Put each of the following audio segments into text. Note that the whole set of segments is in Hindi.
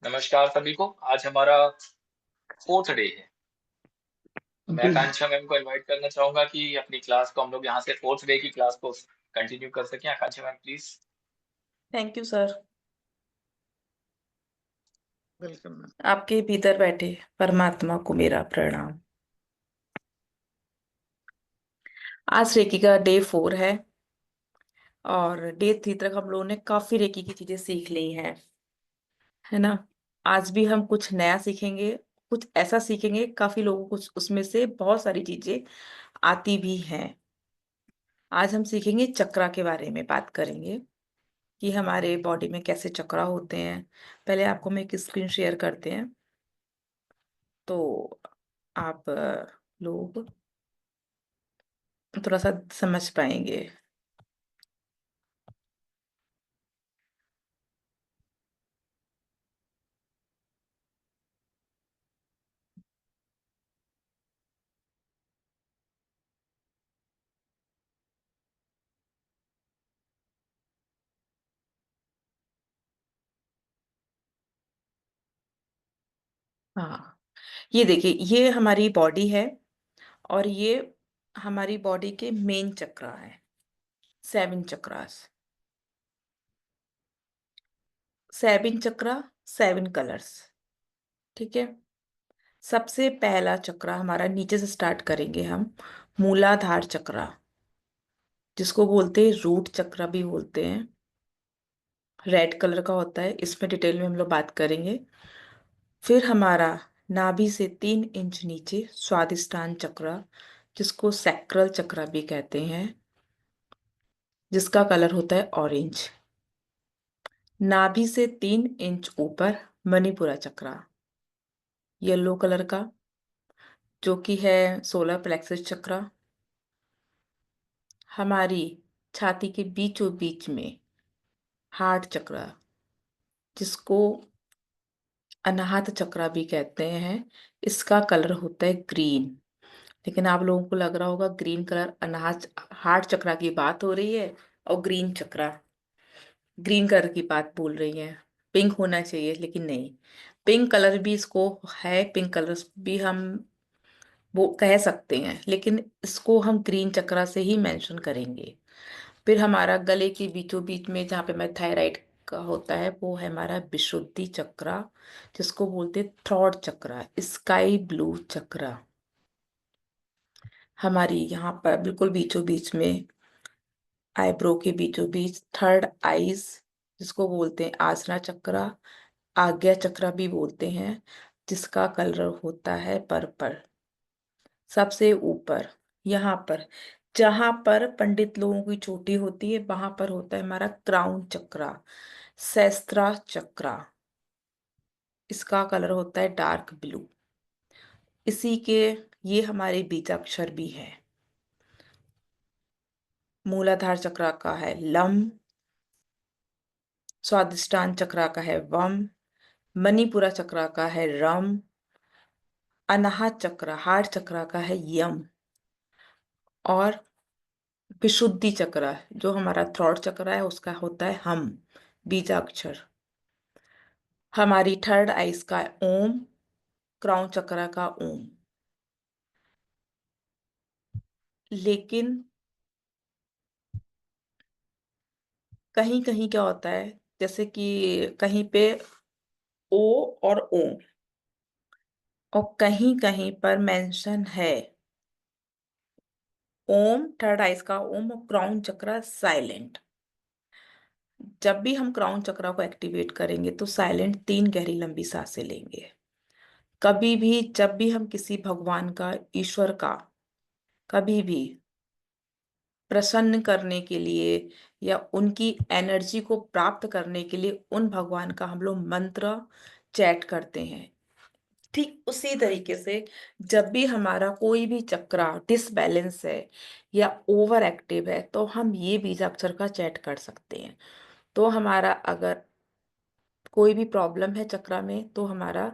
नमस्कार सभी को। आज हमारा फोर्थ डे है। तो मैं जी। आकांक्षा मैम को इनवाइट करना चाहूंगा कि अपनी क्लास को हम लोग यहाँ से फोर्थ डे की क्लास को कंटिन्यू कर सकें। Akanksha ma'am please. Thank you sir. Welcome. आपके भीतर बैठे परमात्मा को मेरा प्रणाम। आज रेकी का डे 4 है और डे 3 तक हम लोगों ने काफी रेकी की चीजें सीख ली हैं, है ना। आज भी हम कुछ नया सीखेंगे, कुछ ऐसा सीखेंगे, काफी लोगों को उसमें से बहुत सारी चीजें आती भी हैं। आज हम सीखेंगे चक्रा के बारे में बात करेंगे कि हमारे बॉडी में कैसे चक्रा होते हैं। पहले आपको मैं एक स्क्रीन शेयर करते हैं तो आप लोग थोड़ा सा समझ पाएंगे। हाँ, ये देखिए, ये हमारी बॉडी है और ये हमारी बॉडी के मेन चक्रा है, 7 चक्रास। 7 चक्रा, 7 कलर्स। ठीक है। सबसे पहला चक्रा हमारा नीचे से स्टार्ट करेंगे हम, मूलाधार चक्रा, जिसको बोलते हैं रूट चक्रा भी बोलते हैं। रेड कलर का होता है, इसमें डिटेल में हम लोग बात करेंगे। फिर हमारा नाभि से 3 इंच नीचे स्वादिष्टान चक्रा, जिसको सैक्रल चक्रा भी कहते हैं, जिसका कलर होता है ऑरेंज। नाभि से 3 इंच ऊपर मणिपुरा चक्रा, येलो कलर का, जो कि है सोलर प्लेक्सस चक्रा। हमारी छाती के बीचों बीच में हार्ट चक्रा, जिसको अनाहत चक्रा भी कहते हैं, इसका कलर होता है ग्रीन। लेकिन आप लोगों को लग रहा होगा ग्रीन कलर अनाहत हार्ट चक्रा की बात हो रही है और ग्रीन कलर की बात बोल रही है। पिंक होना चाहिए लेकिन नहीं, पिंक कलर भी इसको है, पिंक कलर भी हम वो कह सकते हैं, लेकिन इसको हम ग्रीन चक्रा से ही मेंशन करेंगे। फिर हमारा गले के बीचों बीच में जहाँ पे मैं थायराइड का होता है, वो है हमारा विशुद्धि चक्रा, जिसको बोलते थ्रॉट चक्रा, स्काई ब्लू चक्रा। हमारी यहाँ पर बिल्कुल बीचों बीच में आईब्रो के बीचों बीच थर्ड आईज, जिसको बोलते हैं आसना चक्रा, आज्ञा चक्रा भी बोलते हैं, जिसका कलर होता है पर्पल। सबसे ऊपर यहाँ पर जहां पर पंडित लोगों की चोटी होती है, वहां पर होता है हमारा क्राउन चक्रा, सहस्त्रा चक्रा। इसका कलर होता है डार्क ब्लू। इसी के ये हमारे बीजाक्षर भी है। मूलाधार चक्रा का है लम, स्वादिष्टान चक्रा का है वम, मणिपुरा चक्रा का है रम, अनाहत चक्र हार्ट चक्रा का है यम, और विशुद्धि चक्र जो हमारा थ्रॉट चक्र है उसका होता है हम, बीजाक्षर। हमारी थर्ड आइज का ओम, क्राउन चक्र का ओम। लेकिन कहीं कहीं क्या होता है, जैसे कि कहीं पे ओ और ओ, और कहीं कहीं पर मेंशन है ओम, थर्ड आइज का ओम और क्राउन चक्र साइलेंट। जब भी हम क्राउन चक्र को एक्टिवेट करेंगे तो साइलेंट 3 गहरी लंबी सांसें लेंगे। कभी भी जब भी हम किसी भगवान का, ईश्वर का, कभी भी प्रसन्न करने के लिए या उनकी एनर्जी को प्राप्त करने के लिए उन भगवान का हम लोग मंत्र चैट करते हैं। ठीक उसी तरीके से जब भी हमारा कोई भी चक्रा डिसबैलेंस है या ओवर एक्टिव है, तो हम ये बीजाक्षर का चैट कर सकते हैं। तो हमारा अगर कोई भी प्रॉब्लम है चक्रा में, तो हमारा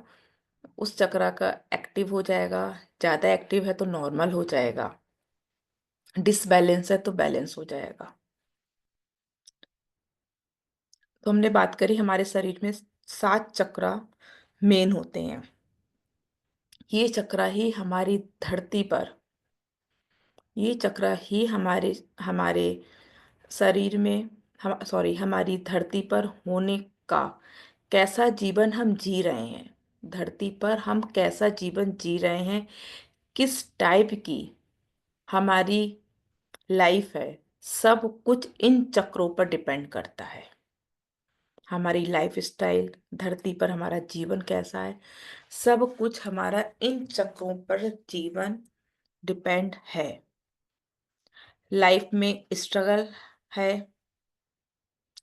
उस चक्रा का एक्टिव हो जाएगा। ज्यादा एक्टिव है तो नॉर्मल हो जाएगा, डिसबैलेंस है तो बैलेंस हो जाएगा। तो हमने बात करी हमारे शरीर में 7 चक्रा मेन होते हैं। ये चक्रा ही हमारी धरती पर, ये चक्रा ही हमारे हमारे शरीर में, हम सॉरी हमारी धरती पर होने का, कैसा जीवन हम जी रहे हैं, धरती पर हम कैसा जीवन जी रहे हैं, किस टाइप की हमारी लाइफ है, सब कुछ इन चक्रों पर डिपेंड करता है। हमारी लाइफ स्टाइल, धरती पर हमारा जीवन कैसा है, सब कुछ हमारा इन चक्रों पर जीवन डिपेंड है। लाइफ में स्ट्रगल है,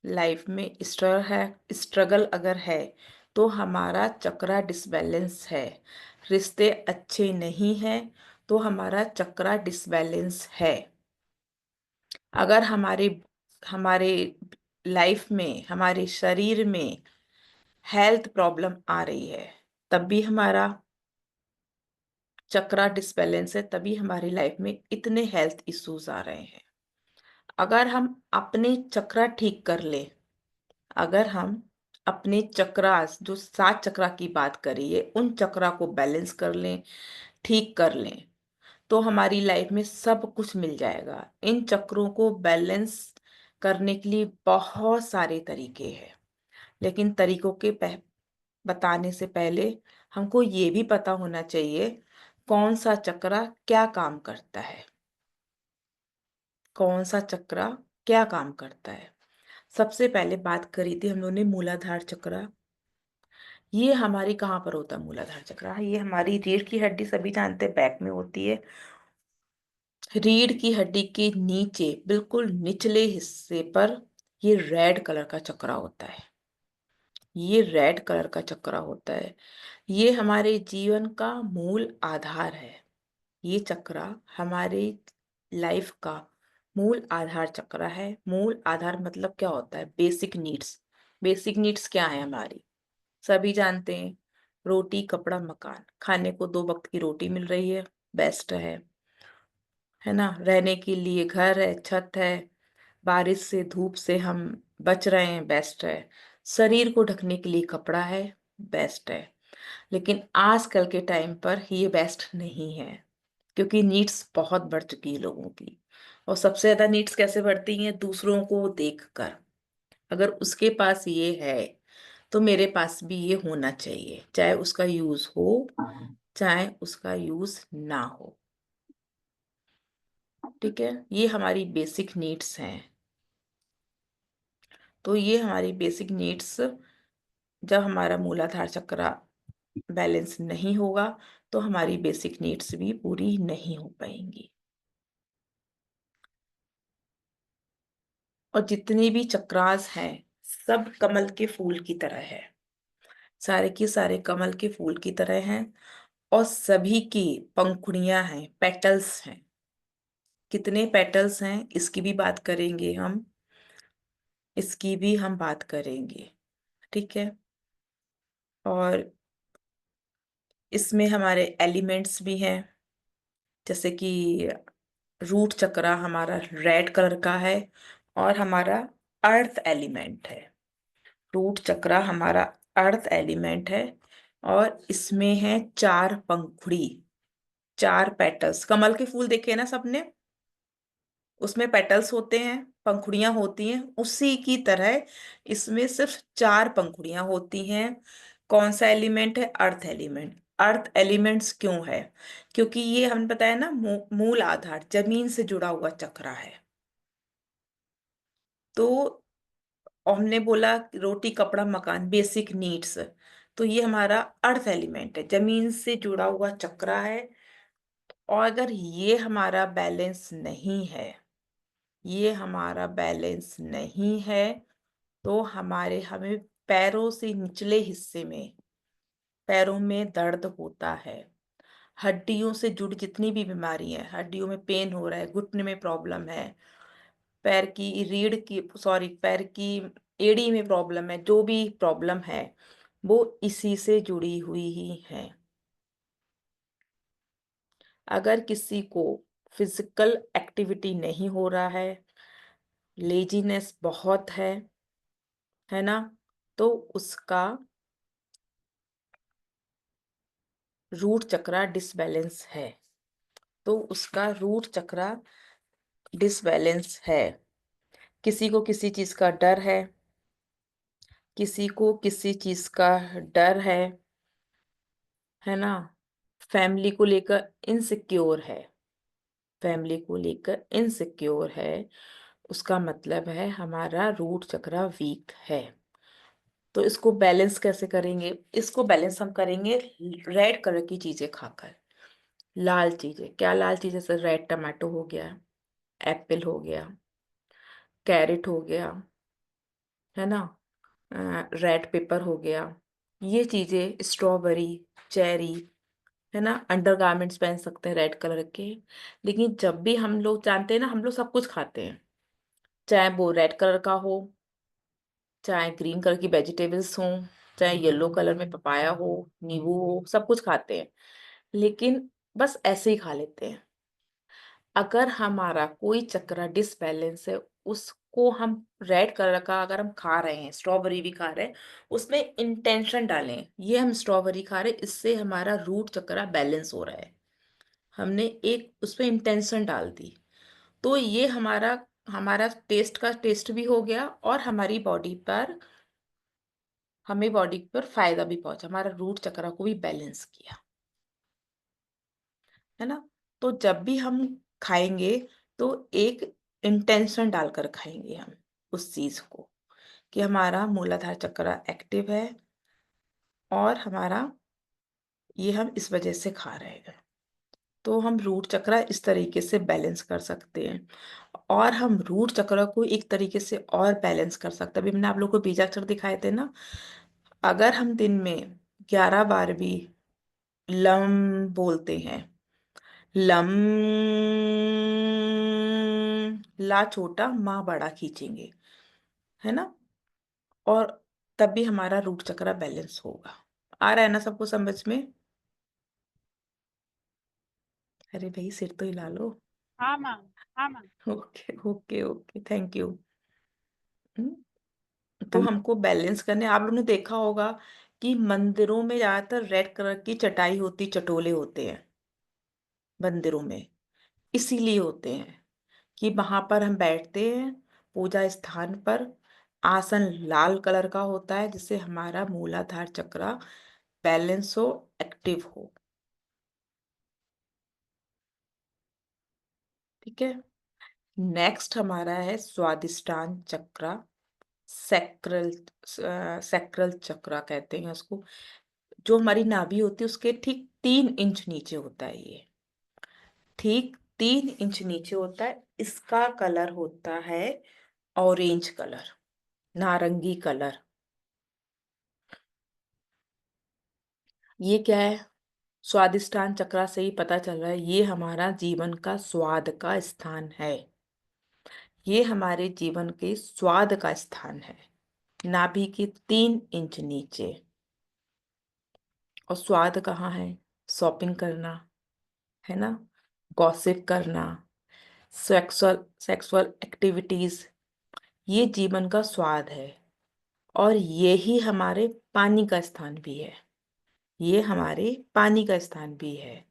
लाइफ में स्ट्रगल अगर है तो हमारा चक्रा डिसबैलेंस है। रिश्ते अच्छे नहीं हैं तो हमारा चक्रा डिसबैलेंस है। अगर हमारे हमारे लाइफ में, हमारे शरीर में हेल्थ प्रॉब्लम आ रही है, तब भी हमारा चक्रा डिसबैलेंस है, तभी हमारी लाइफ में इतने हेल्थ इश्यूज आ रहे हैं। अगर हम अपने चक्रा ठीक कर ले, अगर हम अपने चक्रास, जो 7 चक्रा की बात करी है, उन चक्रा को बैलेंस कर लें, ठीक कर लें, तो हमारी लाइफ में सब कुछ मिल जाएगा। इन चक्रों को बैलेंस करने के लिए बहुत सारे तरीके हैं, लेकिन तरीकों के बताने से पहले हमको ये भी पता होना चाहिए कौन सा चक्रा क्या काम करता है, कौन सा चक्रा क्या काम करता है। सबसे पहले बात करी थी हम लोगों ने मूलाधार चक्रा। ये हमारी कहाँ पर होता है मूलाधार चक्र? ये हमारी रीढ़ की हड्डी, सभी जानते हैं, बैक में होती है। रीढ़ की हड्डी के नीचे बिल्कुल निचले हिस्से पर ये रेड कलर का चक्रा होता है। ये रेड कलर का चक्रा होता है। ये हमारे जीवन का मूल आधार है। ये चक्रा हमारे लाइफ का मूल आधार चक्रा है। मूल आधार मतलब क्या होता है? Basic needs. बेसिक नीड्स क्या है हमारी? सभी जानते हैं, रोटी कपड़ा मकान। खाने को 2 वक्त की रोटी मिल रही है, बेस्ट है ना। रहने के लिए घर है, छत है, बारिश से धूप से हम बच रहे हैं, बेस्ट है। शरीर को ढकने के लिए कपड़ा है, बेस्ट है। लेकिन आजकल के टाइम पर ये बेस्ट नहीं है, क्योंकि नीड्स बहुत बढ़ चुकी है लोगों की। और सबसे ज्यादा नीड्स कैसे बढ़ती हैं? दूसरों को देखकर। अगर उसके पास ये है तो मेरे पास भी ये होना चाहिए, चाहे उसका यूज हो चाहे उसका यूज ना हो। ठीक है, ये हमारी बेसिक नीड्स हैं। तो ये हमारी बेसिक नीड्स, जब हमारा मूलाधार चक्र बैलेंस नहीं होगा तो हमारी बेसिक नीड्स भी पूरी नहीं हो पाएंगी। और जितने भी चक्रास हैं सब कमल के फूल की तरह है, सारे के सारे कमल के फूल की तरह हैं। और सभी की पंखुड़ियां हैं, पेटल्स हैं। कितने पेटल्स हैं इसकी भी बात करेंगे हम, इसकी भी हम बात करेंगे। ठीक है, और इसमें हमारे एलिमेंट्स भी हैं, जैसे कि रूट चक्रा हमारा रेड कलर का है और हमारा अर्थ एलिमेंट है। रूट चक्रा हमारा अर्थ एलिमेंट है और इसमें है 4 पंखुड़ी, 4 पेटल्स। कमल के फूल देखे ना सबने, उसमें पेटल्स होते हैं, पंखुड़ियां होती हैं, उसी की तरह इसमें सिर्फ 4 पंखुड़ियां होती हैं। कौन सा एलिमेंट है? Earth element. अर्थ एलिमेंट्स क्यों है? क्योंकि ये हमने बताया ना, मूल आधार, जमीन से जुड़ा हुआ चक्रा है। तो हमने बोला कि रोटी कपड़ा मकान, बेसिक नीड्स। तो ये हमारा अर्थ एलिमेंट है, जमीन से जुड़ा हुआ चक्रा है। और अगर ये हमारा बैलेंस नहीं है, ये हमारा बैलेंस नहीं है, तो हमें पैरों से निचले हिस्से में, पैरों में दर्द होता है। हड्डियों से जुड़ी जितनी भी बीमारी है, हड्डियों में पेन हो रहा है, घुटने में प्रॉब्लम है, पैर की रीढ़ की सॉरी पैर की एड़ी में प्रॉब्लम है, जो भी प्रॉब्लम है वो इसी से जुड़ी हुई ही है। अगर किसी को फिजिकल एक्टिविटी नहीं हो रहा है, लेजीनेस बहुत है ना, तो उसका रूट चक्रा डिसबैलेंस है, तो उसका रूट चक्रा डिसबैलेंस है। किसी को किसी चीज का डर है, किसी को किसी चीज का डर है ना। फैमिली को लेकर इनसिक्योर है, फैमिली को लेकर इनसिक्योर है, उसका मतलब है हमारा रूट चक्रा वीक है। तो इसको बैलेंस कैसे करेंगे? इसको बैलेंस हम करेंगे रेड कलर की चीजें खाकर। लाल चीजें, क्या लाल चीजें? जैसे रेड टमाटो हो गया, एप्पल हो गया, कैरेट हो गया, है ना, रेड पेपर हो गया, ये चीजें, स्ट्रॉबेरी, चेरी, है ना। अंडरगारमेंट्स पहन सकते हैं रेड कलर के। लेकिन जब भी हम लोग जानते हैं ना, हम लोग सब कुछ खाते हैं, चाहे वो रेड कलर का हो, चाहे ग्रीन कलर की वेजिटेबल्स हों, चाहे येलो कलर में पपाया हो, नींबू हो, सब कुछ खाते हैं, लेकिन बस ऐसे ही खा लेते हैं। अगर हमारा कोई चक्र डिसबैलेंस है, उसको हम रेड कलर का अगर हम खा रहे हैं, स्ट्रॉबेरी भी खा रहे हैं, उसमें इंटेंशन डालें, ये हम स्ट्रॉबेरी खा रहे हैं, इससे हमारा रूट चक्र बैलेंस हो रहा है, हमने एक उसमें इंटेंशन डाल दी, तो ये हमारा हमारा टेस्ट का टेस्ट भी हो गया, और हमारी बॉडी पर, हमें बॉडी पर फायदा भी पहुंचा, हमारा रूट चक्र को भी बैलेंस किया, है ना। तो जब भी हम खाएंगे तो एक इंटेंशन डालकर खाएंगे हम उस चीज को, कि हमारा मूलाधार चक्र एक्टिव है, और हमारा ये हम इस वजह से खा रहे हैं। तो हम रूट चक्र इस तरीके से बैलेंस कर सकते हैं, और हम रूट चक्र को एक तरीके से और बैलेंस कर सकते हैं। अभी मैंने आप लोगों को बीजाक्षर दिखाए थे ना, अगर हम दिन में 11 बार भी लम बोलते हैं, लम, ला छोटा माँ बड़ा खींचेंगे, है ना, और तब भी हमारा रूट चक्र बैलेंस होगा। आ रहा है ना सबको समझ में? अरे भाई सिर तो हिला लो। हाँ मैम। हाँ ma'am. Okay okay okay, thank you. तो हमको बैलेंस करने, आप लोगों ने देखा होगा कि मंदिरों में ज्यादातर रेड कलर की चटाई होती, चटोले होते हैं मंदिरों में, इसीलिए होते हैं कि वहां पर हम बैठते हैं पूजा स्थान पर। आसन लाल कलर का होता है, जिससे हमारा मूलाधार चक्र बैलेंस हो, एक्टिव हो। ठीक है। नेक्स्ट हमारा है स्वादिष्टान चक्र, सैक्रल, सैक्रल चक्र कहते हैं उसको। जो हमारी नाभि होती है उसके ठीक 3 इंच नीचे होता है ये, ठीक 3 इंच नीचे होता है। इसका कलर होता है ऑरेंज कलर, नारंगी कलर। ये क्या है? स्वादिष्टान चक्र से ही पता चल रहा है, ये हमारा जीवन का स्वाद का स्थान है, ये हमारे जीवन के स्वाद का स्थान है, नाभि के 3 इंच नीचे। और स्वाद कहाँ है? शॉपिंग करना, है ना, गॉसिप करना, सेक्सुअल सेक्सुअल एक्टिविटीज, ये जीवन का स्वाद है। और यही हमारे पानी का स्थान भी है, ये हमारे पानी का स्थान भी है।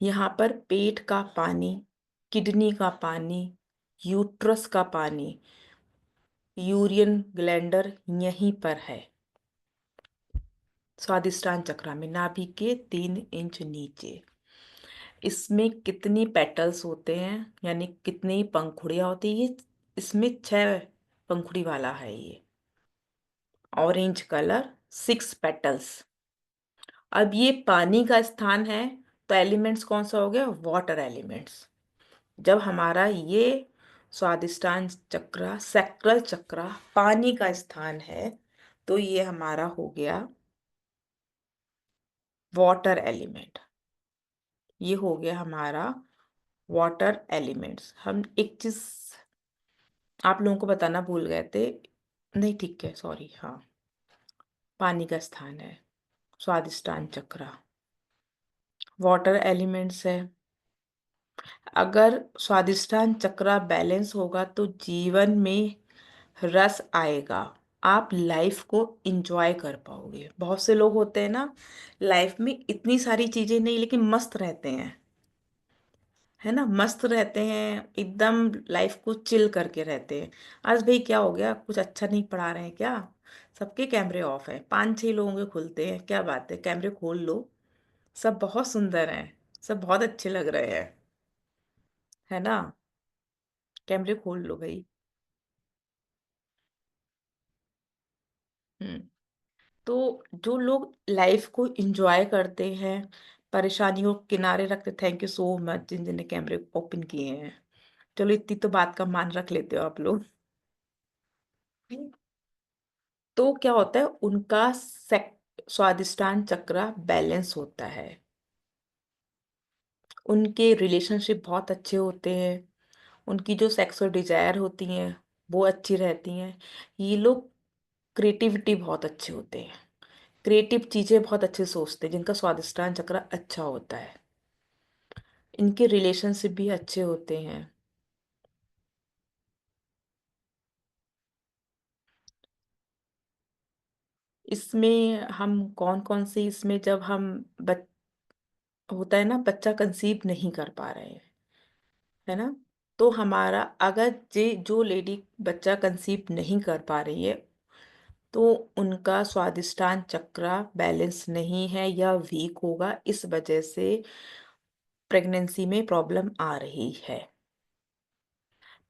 यहाँ पर पेट का पानी, किडनी का पानी, यूट्रस का पानी, यूरियन ग्लैंडर यहीं पर है, स्वादिष्टान चक्र में, नाभि के 3 इंच नीचे। इसमें कितनी पेटल्स होते हैं, यानी कितनी पंखुड़ियां होती है? ये इसमें 6 पंखुड़ी वाला है ये, ऑरेंज कलर, 6 पेटल्स। अब ये पानी का स्थान है, तो एलिमेंट्स कौन सा हो गया? Water elements. जब हमारा ये स्वादिष्टान चक्र, सैक्रल चक्र पानी का स्थान है, तो ये हमारा हो गया वाटर एलिमेंट, ये हो गया हमारा वाटर एलिमेंट्स। हम एक चीज आप लोगों को बताना भूल गए थे, नहीं ठीक है, सॉरी, हाँ, पानी का स्थान है स्वादिष्टान चक्र, वाटर एलिमेंट्स है। अगर स्वादिष्टान चक्र बैलेंस होगा तो जीवन में रस आएगा, आप लाइफ को इंजॉय कर पाओगे। बहुत से लोग होते हैं ना, लाइफ में इतनी सारी चीजें नहीं लेकिन मस्त रहते हैं, है ना, मस्त रहते हैं एकदम, लाइफ को चिल करके रहते हैं। आज भाई क्या हो गया, कुछ अच्छा नहीं पढ़ा रहे हैं क्या? सबके कैमरे ऑफ हैं, 5-6 लोगों के खुलते हैं, क्या बात है, कैमरे खोल लो, सब बहुत सुंदर हैं, सब बहुत अच्छे लग रहे हैं, है ना, कैमरे खोल लो भाई। हम्म। तो जो लोग लाइफ को एंजॉय करते हैं, परेशानियों को किनारे रखते, थैंक यू सो मच जिन जिन ने कैमरे ओपन किए हैं। चलो इतनी तो बात का मान रख लेते हो आप लोग। तो क्या होता है, उनका स्वादिष्टान चक्र बैलेंस होता है, उनके रिलेशनशिप बहुत अच्छे होते हैं, उनकी जो सेक्सुअल डिजायर होती हैं वो अच्छी रहती हैं। ये लोग क्रिएटिविटी बहुत अच्छे होते हैं, क्रिएटिव चीजें बहुत अच्छे सोचते हैं, जिनका स्वादिष्टान चक्र अच्छा होता है, इनके रिलेशनशिप भी अच्छे होते हैं। इसमें हम कौन कौन से, इसमें जब हम होता है ना, बच्चा कंसीव नहीं कर पा रहे हैं, है ना, तो हमारा अगर जो लेडी बच्चा कंसीव नहीं कर पा रही है, तो उनका स्वादिष्टान चक्र बैलेंस नहीं है या वीक होगा, इस वजह से प्रेगनेंसी में प्रॉब्लम आ रही है।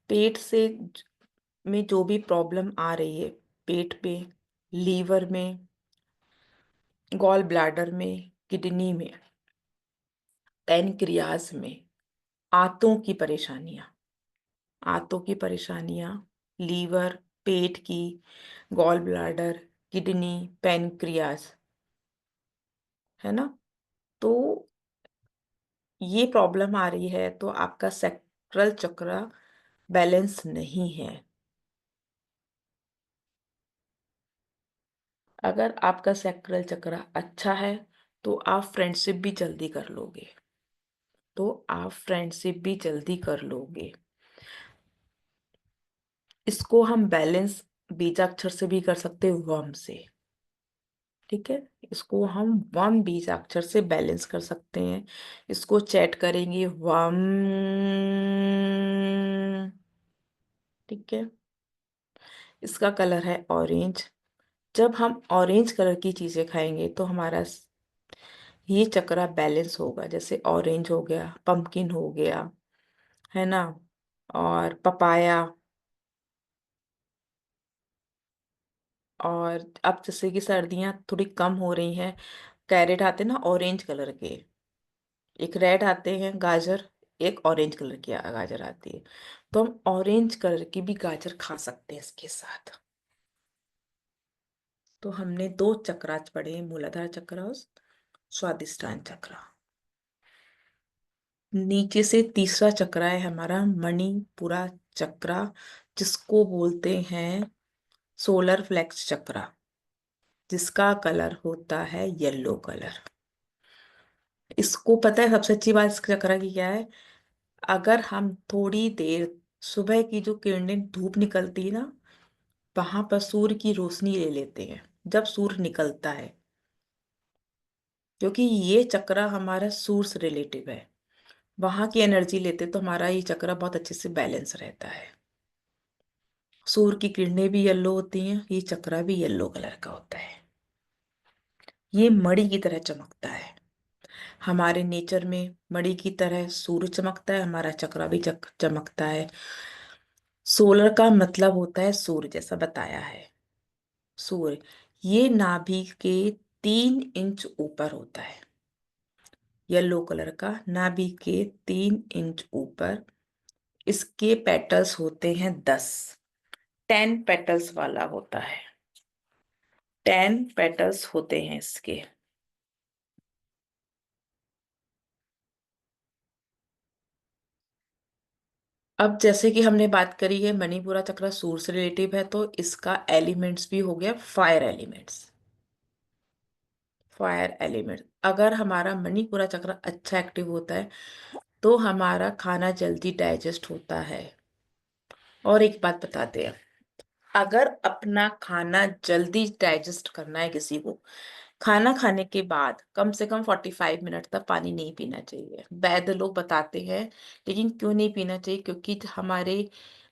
पेट से में जो भी प्रॉब्लम आ रही है, पेट में, लीवर में, गॉल ब्लैडर में, किडनी में, पैनक्रियाज में, आंतों की परेशानियां, आंतों की परेशानियां, लीवर, पेट की, गॉल ब्लैडर, किडनी, पैनक्रियाज, है ना, तो ये प्रॉब्लम आ रही है तो आपका सेक्ट्रल चक्र बैलेंस नहीं है। अगर आपका सेक्ट्रल चक्र अच्छा है तो आप फ्रेंडशिप भी जल्दी कर लोगे, तो आप फ्रेंडशिप भी जल्दी कर लोगे। इसको हम बैलेंस बीजाक्षर से भी कर सकते हैं, वर्म से, ठीक है, इसको हम वर्म बीजाक्षर से बैलेंस कर सकते हैं। इसको चैट करेंगे वर्म, ठीक है। इसका कलर है ऑरेंज। जब हम ऑरेंज कलर की चीजें खाएंगे तो हमारा ये चक्रा बैलेंस होगा, जैसे ऑरेंज हो गया, पंपकिन हो गया, है ना, और पपाया, और अब जैसे कि सर्दियां थोड़ी कम हो रही हैं, कैरेट आते हैं ना ऑरेंज कलर के, एक रेड आते हैं गाजर, एक ऑरेंज कलर की गाजर आती है, तो हम ऑरेंज कलर की भी गाजर खा सकते हैं इसके साथ। तो हमने 2 चक्र आज पढ़े, मूलाधार चक्र और स्वादिष्टान चक्र। नीचे से तीसरा चक्र है हमारा मणिपुरा चक्र, जिसको बोलते हैं सोलर फ्लेक्स चक्र, जिसका कलर होता है येलो कलर। इसको पता है सबसे अच्छी बात इस चक्र की क्या है, अगर हम थोड़ी देर, सुबह की जो किरणें धूप निकलती है ना, वहां पर सूर्य की रोशनी ले लेते हैं जब सूर्य निकलता है, क्योंकि ये चक्र हमारा सूर्य से रिलेटिव है, वहां की एनर्जी लेते तो हमारा ये चक्र बहुत अच्छे से बैलेंस रहता है। सूर्य की किरणें भी येलो होती हैं, ये चक्र भी येलो कलर का होता है, ये मणि की तरह चमकता है। हमारे नेचर में मणि की तरह सूर्य चमकता है, हमारा चक्र भी चमकता है। सोलर का मतलब होता है सूर्य, जैसा बताया है, सूर्य, ये नाभि के 3 इंच ऊपर होता है, येलो कलर का, नाभि के 3 इंच ऊपर। इसके पेटल्स होते हैं 10, 10 पेटल्स वाला होता है, 10 पेटल्स होते हैं इसके। अब जैसे कि हमने बात करी है मणिपुरा चक्र सूर्य से रिलेटिव है, तो इसका एलिमेंट्स भी हो गया फायर एलिमेंट्स, फायर एलिमेंट। अगर हमारा मणिपुरा चक्र अच्छा एक्टिव होता है तो हमारा खाना जल्दी डाइजेस्ट होता है। और एक बात बताते हैं, अगर अपना खाना जल्दी डाइजेस्ट करना है किसी को, खाना खाने के बाद कम से कम 45 मिनट तक पानी नहीं पीना चाहिए, वैद्य लोग बताते हैं। लेकिन क्यों नहीं पीना चाहिए? क्योंकि हमारे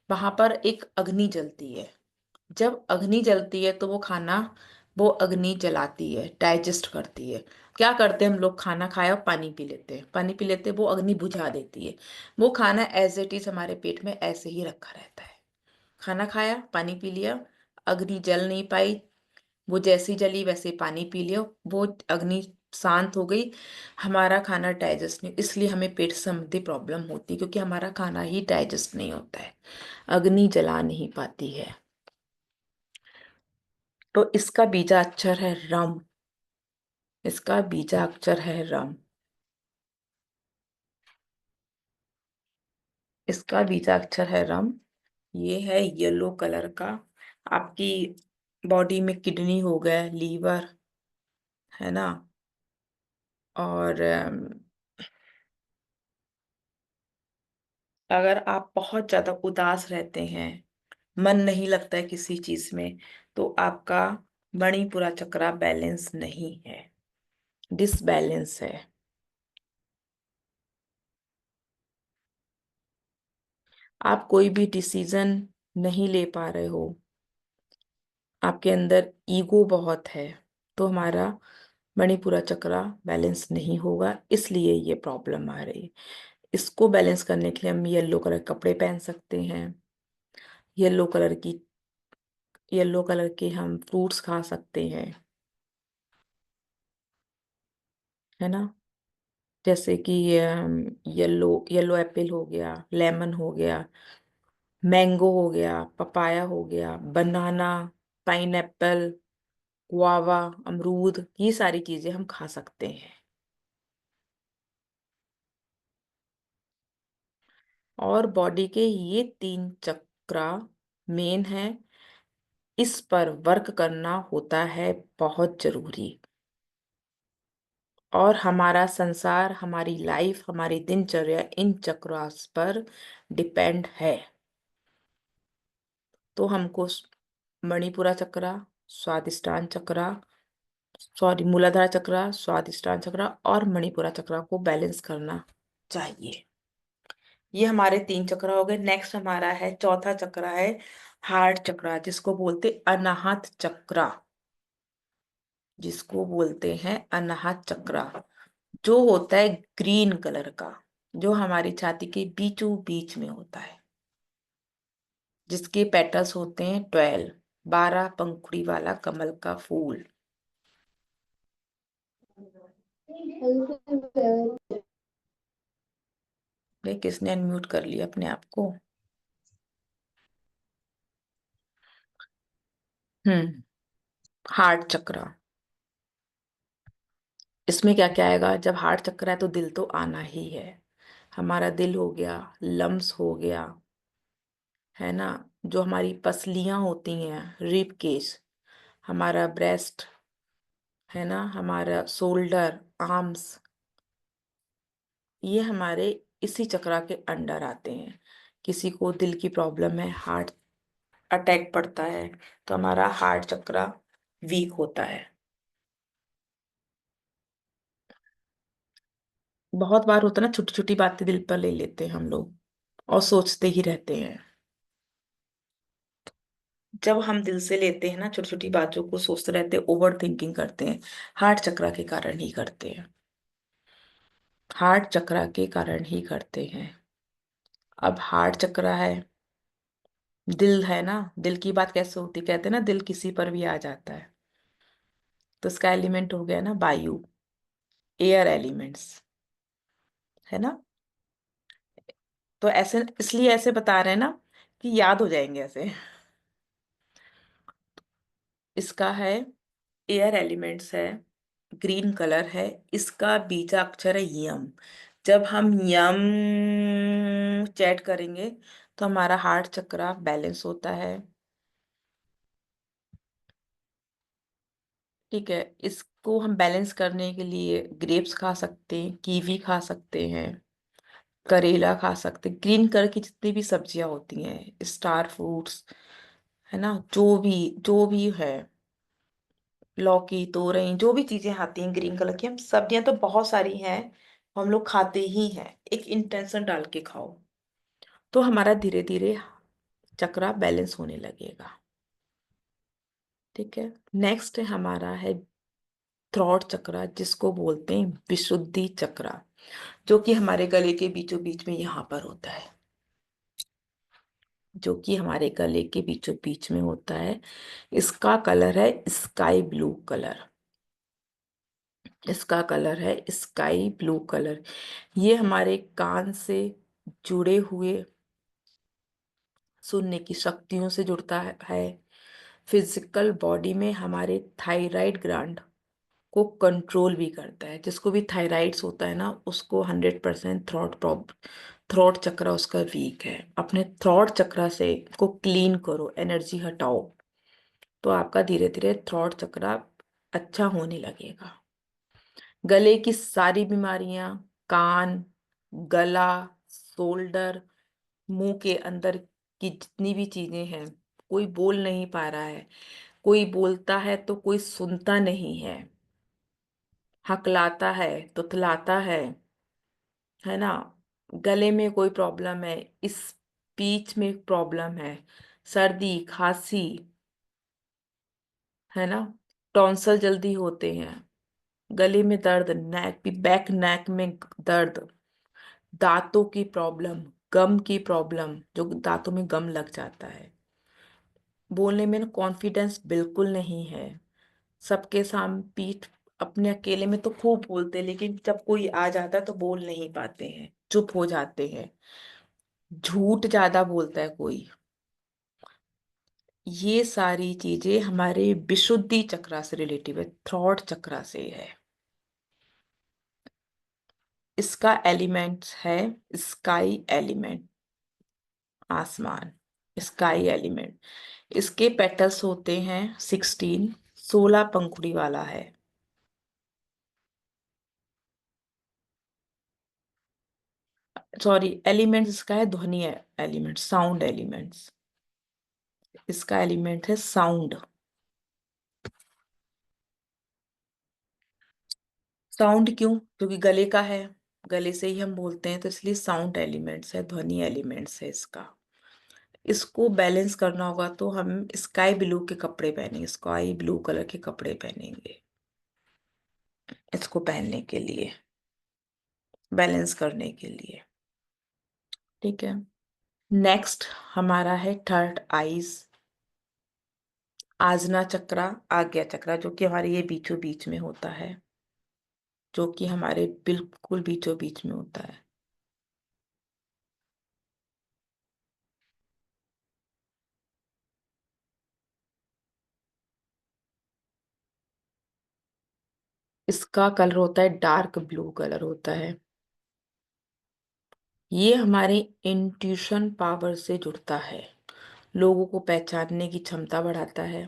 वहां पर एक अग्नि जलती है। जब अग्नि जलती है तो वो अग्नि जलाती है, डाइजेस्ट करती है। क्या करते हैं हम लोग? खाना खाया और पानी पी लेते हैं, पानी पी लेते हैं, वो अग्नि बुझा देती है। वो खाना एज इट इज हमारे पेट में ऐसे ही रखा रहता है। खाना खाया, पानी पी लिया, अग्नि जल नहीं पाई, वो जैसी जली वैसे पानी पी लिया, वो अग्नि शांत हो गई, हमारा खाना डाइजेस्ट नहीं, इसलिए हमें पेट संबंधी प्रॉब्लम होती है, क्योंकि हमारा खाना ही डाइजेस्ट नहीं होता है, अग्नि जला नहीं पाती है। तो इसका बीजाक्षर है रम। इसका बीजाक्षर है रम। इसका बीजाक्षर है रम। ये है येलो कलर का। आपकी बॉडी में किडनी हो गया, लीवर, है ना, और अगर आप बहुत ज्यादा उदास रहते हैं, मन नहीं लगता है किसी चीज में, तो आपका मणिपुरा चक्रा बैलेंस नहीं है, डिसबैलेंस है। आप कोई भी डिसीजन नहीं ले पा रहे हो, आपके अंदर ईगो बहुत है, तो हमारा मणिपुरा चक्रा बैलेंस नहीं होगा, इसलिए ये प्रॉब्लम आ रही है। इसको बैलेंस करने के लिए हम येलो कलर के कपड़े पहन सकते हैं, येलो कलर की येलो कलर के हम फ्रूट्स खा सकते हैं, है ना, जैसे कि येलो येलो एप्पल हो गया, लेमन हो गया, मैंगो हो गया, पपाया हो गया, बनाना, पाइनएप्पल, गुआवा, अमरूद, ये सारी चीजें हम खा सकते हैं। और बॉडी के ये 3 चक्रा मेन है, इस पर वर्क करना होता है बहुत जरूरी। और हमारा संसार, हमारी लाइफ, हमारी दिनचर्या इन चक्रों पर डिपेंड है। तो हमको मणिपुरा चक्रा, स्वादिष्टान चक्रा, सॉरी, मूलाधार चक्रा, स्वादिष्टान चक्रा और मणिपुरा चक्रा को बैलेंस करना चाहिए। ये हमारे 3 चक्र हो गए। नेक्स्ट हमारा है चौथा चक्र है हार्ट चक्रा, जिसको बोलते अनाहत चक्रा, जिसको बोलते हैं अनाहत चक्रा, जो होता है ग्रीन कलर का, जो हमारी छाती के बीचों बीच में होता है, जिसके पेटल्स होते हैं 12 पंखुड़ी वाला कमल का फूल। किसने अनम्यूट कर लिया अपने आप को? हार्ट चक्र, इसमें क्या क्या आएगा? जब हार्ट चक्र है तो दिल तो आना ही है। हमारा दिल हो गया, लम्स हो गया, है ना, जो हमारी पसलियां होती हैं, रिब केज, हमारा ब्रेस्ट, है ना, हमारा शोल्डर, आर्म्स, ये हमारे इसी चक्रा के अंडर आते हैं। किसी को दिल की प्रॉब्लम है, हार्ट अटैक पड़ता है, तो हमारा हार्ट चक्रा वीक होता है। बहुत बार होता है ना, छोटी छोटी बातें दिल पर ले लेते हैं हम लोग और सोचते ही रहते हैं। जब हम दिल से लेते हैं ना, छोटी छोटी बातों को सोचते रहते हैं, ओवर थिंकिंग करते हैं, हार्ट चक्रा के कारण ही करते हैं, हार्ट चक्रा के कारण ही करते हैं। अब हार्ट चक्रा है, दिल है ना, दिल की बात कैसे होती, कहते हैं ना दिल किसी पर भी आ जाता है, तो इसका एलिमेंट हो गया ना वायु, एयर एलिमेंट्स, है ना। तो ऐसे इसलिए ऐसे बता रहे हैं ना कि याद हो जाएंगे ऐसे। इसका है एयर एलिमेंट्स है, ग्रीन कलर है, इसका बीजाक्षर है यम। जब हम यम चैट करेंगे तो हमारा हार्ट चक्रा बैलेंस होता है। ठीक है, इसको हम बैलेंस करने के लिए ग्रेप्स खा सकते हैं, कीवी खा सकते हैं, करेला खा सकते हैं, ग्रीन कलर की जितनी भी सब्जियां होती हैं, स्टार फ्रूट्स, है ना, जो भी है, लौकी, तोरई, जो भी चीजें आती हैं ग्रीन कलर की, हम सब्जियां तो बहुत सारी हैं, हम लोग खाते ही हैं। एक इंटेंशन डाल के खाओ, तो हमारा धीरे धीरे चक्रा बैलेंस होने लगेगा। ठीक है। नेक्स्ट हमारा है थ्रॉट चक्रा, जिसको बोलते हैं विशुद्धि चक्रा, जो कि हमारे गले के बीचों बीच में यहाँ पर होता है, जो कि हमारे गले के बीचों बीच में होता है। इसका कलर है स्काई ब्लू कलर। इसका कलर है स्काई ब्लू कलर। ये हमारे कान से जुड़े हुए सुनने की शक्तियों से जुड़ता है। फिजिकल बॉडी में हमारे थायराइड ग्लैंड को कंट्रोल भी करता है। जिसको भी थायराइड्स होता है ना, उसको 100% थ्रॉट चक्रा उसका वीक है। अपने थ्रॉट चक्रा से को क्लीन करो, एनर्जी हटाओ, तो आपका धीरे धीरे थ्रॉट चक्रा अच्छा होने लगेगा। गले की सारी बीमारियां, कान, गला, शोल्डर, मुंह के अंदर की जितनी भी चीजें हैं, कोई बोल नहीं पा रहा है, कोई बोलता है तो कोई सुनता नहीं है, हकलाता है, तुतलाता है ना, गले में कोई प्रॉब्लम है, स्पीच में प्रॉब्लम है, सर्दी खांसी, है ना, टॉन्सल जल्दी होते हैं, गले में दर्द, बैक नेक में दर्द, दांतों की प्रॉब्लम, गम की प्रॉब्लम, जो दांतों में गम लग जाता है, बोलने में कॉन्फिडेंस बिल्कुल नहीं है, सबके सामने पीठ, अपने अकेले में तो खूब बोलते हैं, लेकिन जब कोई आ जाता है तो बोल नहीं पाते हैं, चुप हो जाते हैं, झूठ ज्यादा बोलता है कोई। ये सारी चीजें हमारे विशुद्धि चक्रा से रिलेटिव है, थ्रॉट चक्रा से है। इसका एलिमेंट्स है स्काई एलिमेंट, आसमान, स्काई एलिमेंट। इसके पेटल्स होते हैं 16, 16 पंखुड़ी वाला है। सॉरी, एलिमेंट्स इसका है ध्वनि एलिमेंट, साउंड एलिमेंट्स। इसका एलिमेंट है साउंड। साउंड क्यों? क्योंकि गले का है, गले से ही हम बोलते हैं, तो इसलिए साउंड एलिमेंट्स है, ध्वनि एलिमेंट्स है इसका। इसको बैलेंस करना होगा तो हम स्काई ब्लू के कपड़े पहनेंगे, स्काई ब्लू कलर के कपड़े पहनेंगे इसको पहनने के लिए, बैलेंस करने के लिए। ठीक है। नेक्स्ट हमारा है थर्ड आईज, आजना चक्रा, आज्ञा चक्रा, जो कि हमारे ये बीचों बीच में होता है, जो कि हमारे बिल्कुल बीचों बीच में होता है। इसका कलर होता है डार्क ब्लू कलर होता है। ये हमारे इंट्यूशन पावर से जुड़ता है, लोगों को पहचानने की क्षमता बढ़ाता है,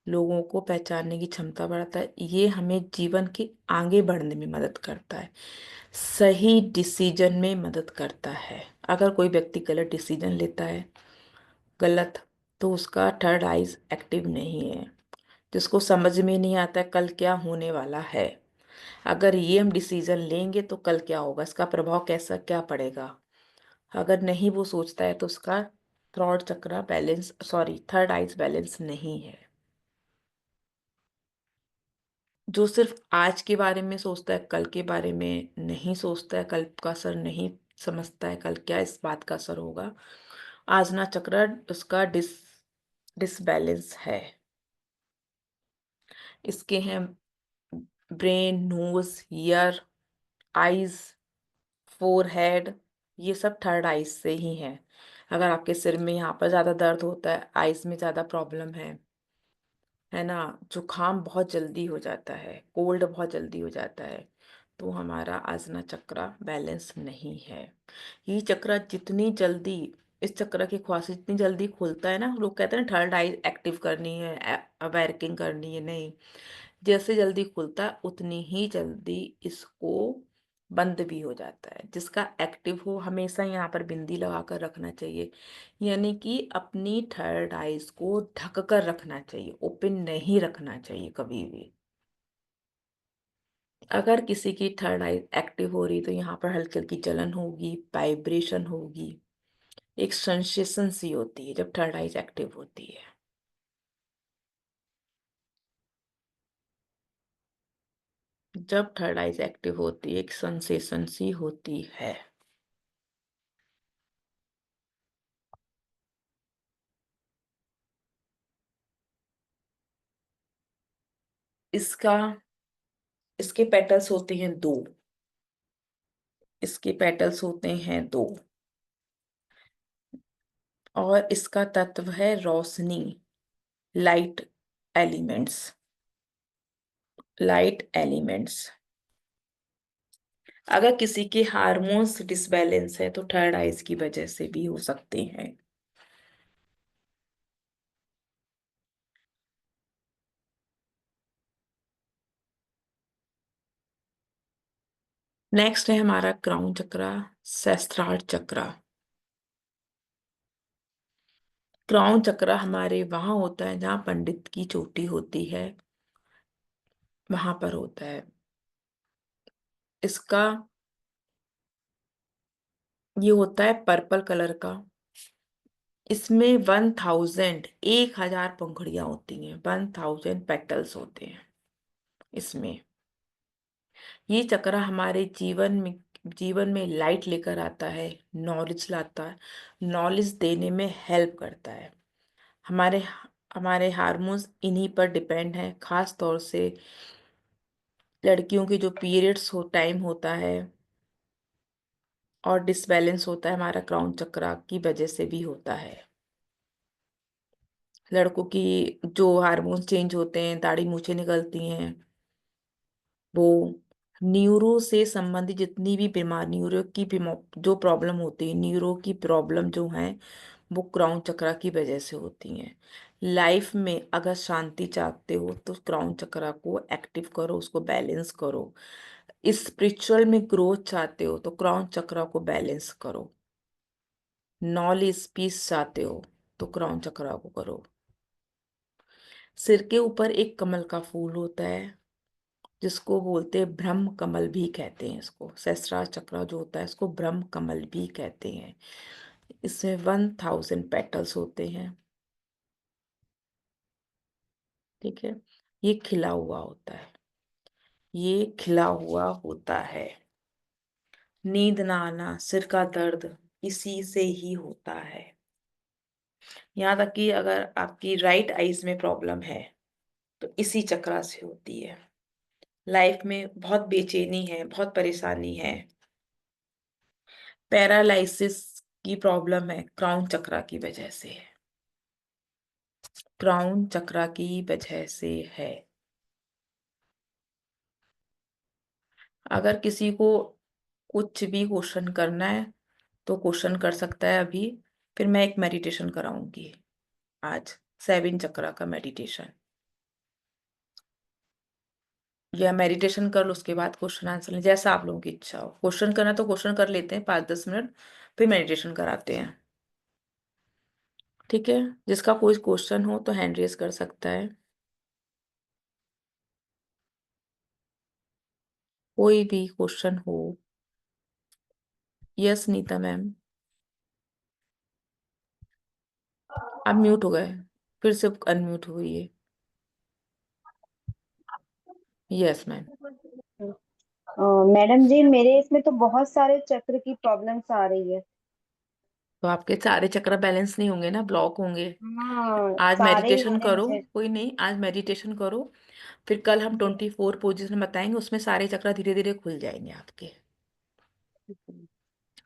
लोगों को पहचानने की क्षमता बढ़ाता है। ये हमें जीवन के आगे बढ़ने में मदद करता है, सही डिसीजन में मदद करता है। अगर कोई व्यक्ति गलत डिसीजन लेता है, गलत, तो उसका थर्ड आइज एक्टिव नहीं है, जिसको समझ में नहीं आता है कल क्या होने वाला है। अगर ये हम डिसीजन लेंगे तो कल क्या होगा, इसका प्रभाव कैसा क्या पड़ेगा, अगर नहीं वो सोचता है, तो उसका throat chakra balance, sorry third eyes balance नहीं है। जो सिर्फ आज के बारे में सोचता है, कल के बारे में नहीं सोचता है, कल का असर नहीं समझता है, कल क्या इस बात का असर होगा, आजना चक्र उसका डिसबैलेंस है। इसके हैं brain, nose, ear, eyes, forehead, ये सब थर्ड आइज से ही है। अगर आपके सिर में यहाँ पर ज्यादा दर्द होता है, आइज में ज्यादा प्रॉब्लम है ना, जुकाम बहुत जल्दी हो जाता है, कोल्ड बहुत जल्दी हो जाता है, तो हमारा आसना चक्रा बैलेंस नहीं है। ये चक्र जितनी जल्दी, इस चक्र की ख्वासियत जितनी जल्दी खुलता है ना, लोग कहते हैं थर्ड आई एक्टिव करनी है, वर्किंग करनी है, नहीं, जैसे जल्दी खुलता है उतनी ही जल्दी इसको बंद भी हो जाता है। जिसका एक्टिव हो हमेशा यहाँ पर बिंदी लगा कर रखना चाहिए, यानी कि अपनी थर्ड आइज को ढक कर रखना चाहिए, ओपन नहीं रखना चाहिए कभी भी। अगर किसी की थर्ड आई एक्टिव हो रही तो यहाँ पर हल्की हल्की जलन होगी, वाइब्रेशन होगी, एक सेंसेशन सी होती है जब थर्ड आइज एक्टिव होती है। जब थर्ड आइज एक्टिव होती है एक सेंसेशन सी होती है। इसका इसके पेटल्स होते हैं दो। इसके पेटल्स होते हैं दो और इसका तत्व है रोशनी, लाइट एलिमेंट्स। Light elements. अगर किसी के हार्मोन्स डिसबैलेंस है तो थर्ड आइज की वजह से भी हो सकते हैं। नेक्स्ट है हमारा क्राउन चक्रा, सहस्त्रार चक्रा। क्राउन चक्रा हमारे वहां होता है जहां पंडित की चोटी होती है, वहां पर होता है। इसका ये होता है पर्पल कलर का। इसमें 1000 पंखुड़ियां होती हैं, 1000 पेटल्स होते हैं इसमें। ये चक्र हमारे जीवन में लाइट लेकर आता है, नॉलेज लाता है, नॉलेज देने में हेल्प करता है। हमारे हमारे हार्मोन्स इन्हीं पर डिपेंड है, खास तौर से लड़कियों की जो पीरियड्स टाइम होता है और डिसबैलेंस होता है हमारा क्राउन चक्रा की वजह से भी होता है। लड़कों की जो हार्मोन्स चेंज होते हैं, दाढ़ी मूछें निकलती हैं, वो न्यूरो से संबंधित जितनी भी बीमारी, जो प्रॉब्लम होती है, न्यूरो की प्रॉब्लम जो है वो क्राउन चक्रा की वजह से होती हैं। लाइफ में अगर शांति चाहते हो तो क्राउन चक्रा को एक्टिव करो, उसको बैलेंस करो। स्पिरिचुअल में ग्रोथ चाहते हो तो क्राउन चक्रा को बैलेंस करो। नॉलेज पीस चाहते हो तो क्राउन चक्रा को करो। सिर के ऊपर एक कमल का फूल होता है जिसको बोलते हैं ब्रह्म कमल भी कहते हैं। इसको सहस्त्रार चक्र जो होता है इसको ब्रह्म कमल भी कहते हैं। इसमें 1000 पेटल्स होते हैं। ठीक है, ये खिला हुआ होता है, ये खिला हुआ होता है। नींद ना आना, सिर का दर्द इसी से ही होता है। यहाँ तक कि अगर आपकी राइट आईज में प्रॉब्लम है तो इसी चक्रा से होती है। लाइफ में बहुत बेचैनी है, बहुत परेशानी है, पैरालाइसिस की प्रॉब्लम है, क्राउन चक्रा की वजह से है। क्राउन चक्रा की वजह से है। अगर किसी को कुछ भी क्वेश्चन करना है तो क्वेश्चन कर सकता है अभी, फिर मैं एक मेडिटेशन कराऊंगी आज, 7 चक्रा का मेडिटेशन। या मेडिटेशन कर लो उसके बाद क्वेश्चन आंसर लें, जैसा आप लोगों की इच्छा हो। क्वेश्चन करना तो क्वेश्चन कर लेते हैं 5-10 मिनट, फिर मेडिटेशन कराते हैं। ठीक है, जिसका कोई क्वेश्चन हो तो हैंड रेज कर सकता है। कोई भी क्वेश्चन हो। यस नीता मैम, आप म्यूट हो गए, फिर से अनम्यूट हुई। Yes ma'am. मैडम जी, मेरे इसमें तो बहुत सारे चक्र की प्रॉब्लम्स आ रही है। तो आपके सारे चक्र बैलेंस नहीं होंगे ना, ब्लॉक होंगे। हाँ, आज सारे ही मेडिटेशन हो रहे हैं करो, मुझे। कोई नहीं, आज मेडिटेशन करो, फिर कल हम 24 पोजिशन बताएंगे, उसमें सारे चक्र धीरे धीरे खुल जाएंगे आपके। कि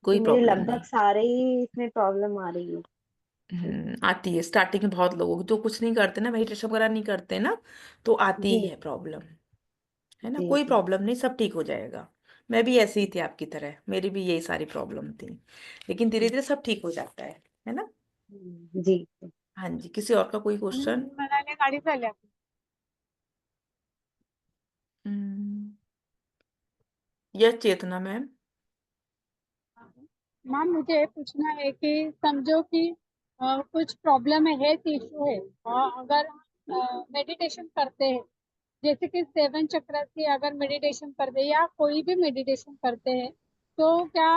कोई मुझे प्रॉब्लम लगभग नहीं। सारे ही इसमें प्रॉब्लम आ रही है। आती है स्टार्टिंग में, बहुत लोगों को जो कुछ नहीं करते ना, मेडिटेशन वगैरह नहीं करते ना, तो आती जी ही है प्रॉब्लम। है ना, जी कोई जी। प्रॉब्लम नहीं, सब ठीक हो जाएगा। मैं भी ऐसी ही थी आपकी तरह, मेरी भी यही सारी प्रॉब्लम थी, लेकिन धीरे धीरे सब ठीक हो जाता है ना। जी। हाँ जी, किसी और का कोई क्वेश्चन? म्हणाले गाडी झाल्या हम्म, यस चेतना मैम। मैम मुझे ये पूछना है कि समझो कि कुछ प्रॉब्लम है, हेल्थ इशू है, और अगर मेडिटेशन करते हैं, जैसे कि 7 चक्र की अगर मेडिटेशन करते हैं या कोई भी मेडिटेशन करते हैं, तो क्या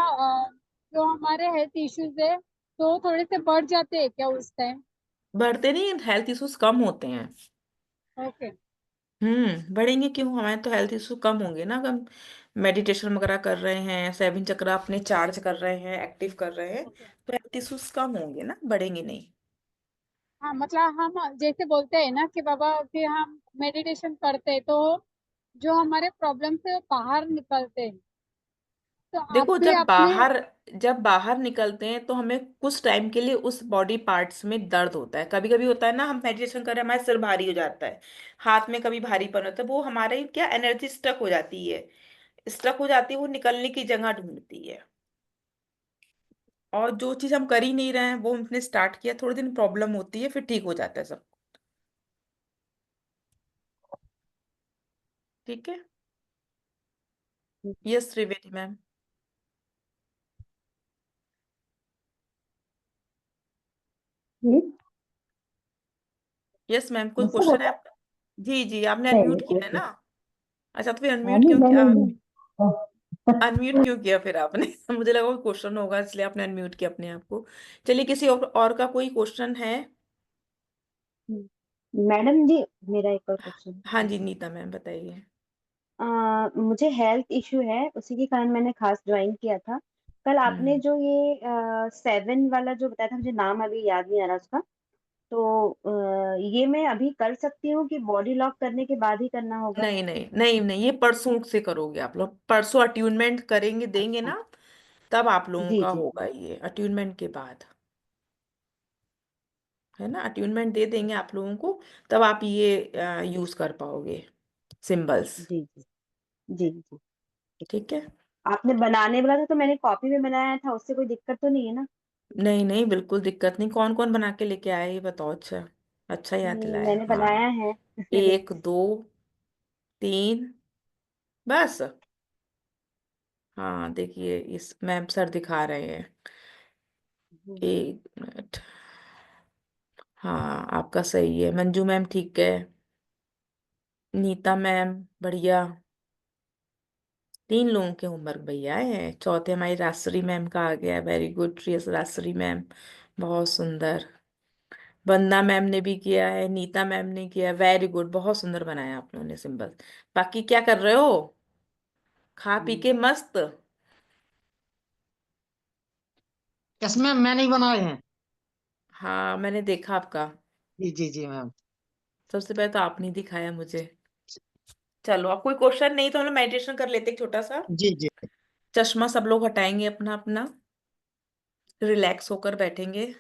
जो हमारे हेल्थ इश्यूज है तो थोड़े से बढ़ जाते हैं क्या उस टाइम? बढ़ते नहीं, हेल्थ इश्यूज कम होते हैं। ओके। बढ़ेंगे क्यों, हमारे तो हेल्थ इशू कम होंगे ना, हम मेडिटेशन वगैरह कर रहे हैं, 7 चक्र अपने चार्ज कर रहे हैं, एक्टिव कर रहे हैं, ओके। तो हेल्थ इश्यूज कम होंगे ना, बढ़ेंगे नहीं। हाँ, मतलब हम जैसे बोलते हैं ना कि बाबा कि हम मेडिटेशन करते हैं तो जो हमारे प्रॉब्लम से वो बाहर निकलते हैं, तो आप देखो, भी अपने। जब बाहर निकलते हैं तो हमें कुछ टाइम के लिए उस बॉडी पार्ट्स में दर्द होता है, कभी कभी होता है ना, हम मेडिटेशन कर रहे हैं, हमारा सिर भारी हो जाता है, हाथ में कभी भारीपन होता है, वो हमारे क्या एनर्जी स्टक हो जाती है, स्टक हो जाती है, वो निकलने की जगह ढूंढती है। और जो चीज हम कर ही नहीं रहे हैं वो हमने स्टार्ट किया, थोड़े दिन प्रॉब्लम होती है, फिर ठीक हो जाता है सब। ठीक है। Yes Trivedi ma'am. Hmm, yes ma'am, कोई मुझसे क्वेश्चन है बोला? आपका? जी जी, आपने नहीं अनम्यूट नहीं, किया कोई है नहीं। ना? अच्छा, तो फिर हाँ, अनम्यूट नहीं क्यों नहीं किया? नहीं नहीं। अनम्यूट क्यों किया फिर आपने? मुझे लगा कोई क्वेश्चन होगा इसलिए आपने अनम्यूट किया अपने आप को। चलिए, किसी और का कोई क्वेश्चन है? मैडम जी, मेरा एक और क्वेश्चन हाँ है। जी, नीता मैम बताइए। मुझे हेल्थ इशू है, उसी के कारण मैंने खास ज्वाइन किया था। कल आपने हम्म जो ये 7 वाला जो बताया था, मुझे नाम अभी याद नहीं आ रहा उसका। तो ये मैं अभी कर सकती हूँ कि बॉडी लॉक करने के बाद ही करना होगा? नहीं नहीं नहीं नहीं, ये परसों से करोगे आप लोग, परसों अट्यूनमेंट करेंगे, देंगे अच्छा। ना, तब आप लोगों जी का जी होगा ये अट्यूनमेंट के बाद। है ना, अट्यूनमेंट दे देंगे आप लोगों को, तब आप ये यूज कर पाओगे सिंबल्स। जी जी जी जी। ठीक है। आपने बनाने वाला था तो मैंने कॉपी में बनाया था, उससे कोई दिक्कत तो नहीं है ना? नहीं नहीं, बिल्कुल दिक्कत नहीं। कौन कौन बना के लेके आए ये बताओ? अच्छा, अच्छा याद दिलाया। मैंने हाँ, बनाया है। 1 2 3, बस। हाँ देखिए, इस मैम सर दिखा रहे हैं। 1 मिनट। हाँ, आपका सही है। मंजू मैम ठीक है। नीता मैम बढ़िया। 3 लोगों के होमवर्क भैया है। चौथे हमारी राजश्री मैम का आ गया, वेरी गुड राजश्री मैम, बहुत सुंदर। वंदना मैम ने भी किया है, नीता मैम ने किया, वेरी गुड, बहुत सुंदर बनाया आप लोगों ने सिंबल। बाकी क्या कर रहे हो? खा पी के मस्त? यस मैम, मैंने ही बनाए हैं। हाँ, मैंने देखा आपका। जी जी जी मैम। सबसे पहले तो आपने दिखाया मुझे। चलो, अब कोई क्वेश्चन नहीं तो हम लोग मेडिटेशन कर लेते हैं, एक छोटा सा। जी जी। चश्मा सब लोग हटाएंगे अपना अपना, रिलैक्स होकर बैठेंगे।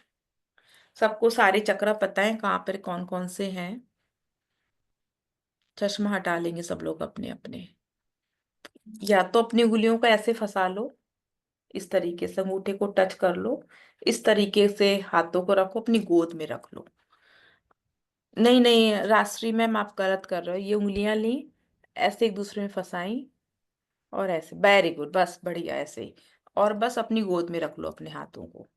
सबको सारे चक्र पता है कहाँ पर कौन कौन से हैं। चश्मा हटा लेंगे सब लोग अपने अपने। या तो अपनी उंगलियों को ऐसे फंसा लो, इस तरीके से अंगूठे को टच कर लो, इस तरीके से हाथों को रखो, अपनी गोद में रख लो। नहीं नहीं राजश्री मैम, आप गलत कर रहे हो, ये उंगलियां ली, ऐसे एक दूसरे में फंसाई, और ऐसे, वेरी गुड, बस बढ़िया ऐसे ही। और बस अपनी गोद में रख लो अपने हाथों को,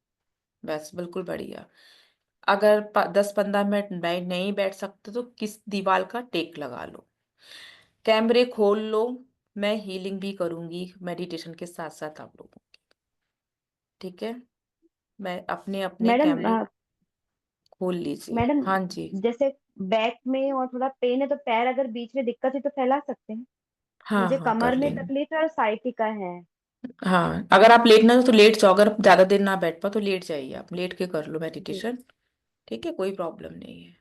बस बिल्कुल बढ़िया। अगर 10 15 मिनट नहीं बैठ सकते तो किस दीवार का टेक लगा लो, कैमरे खोल लो। मैं हीलिंग भी करूंगी मेडिटेशन के साथ साथ आप लोगों की। ठीक है, मैं अपने अपने मैडम कैमरे खोल लीजिए। मैडम, हाँ जी। जैसे बैक में और थोड़ा पेन है तो पैर अगर बीच में दिक्कत है तो फैला सकते हैं? हाँ मुझे हाँ, कर कमर में लेंगे। तकलीफ है और साइटिका है। हाँ, अगर आप लेटना हो तो लेट जाओ, अगर ज्यादा देर ना बैठ पाओ तो लेट जाइए, आप लेट के कर लो जी। मेडिटेशन। ठीक है, कोई प्रॉब्लम नहीं है।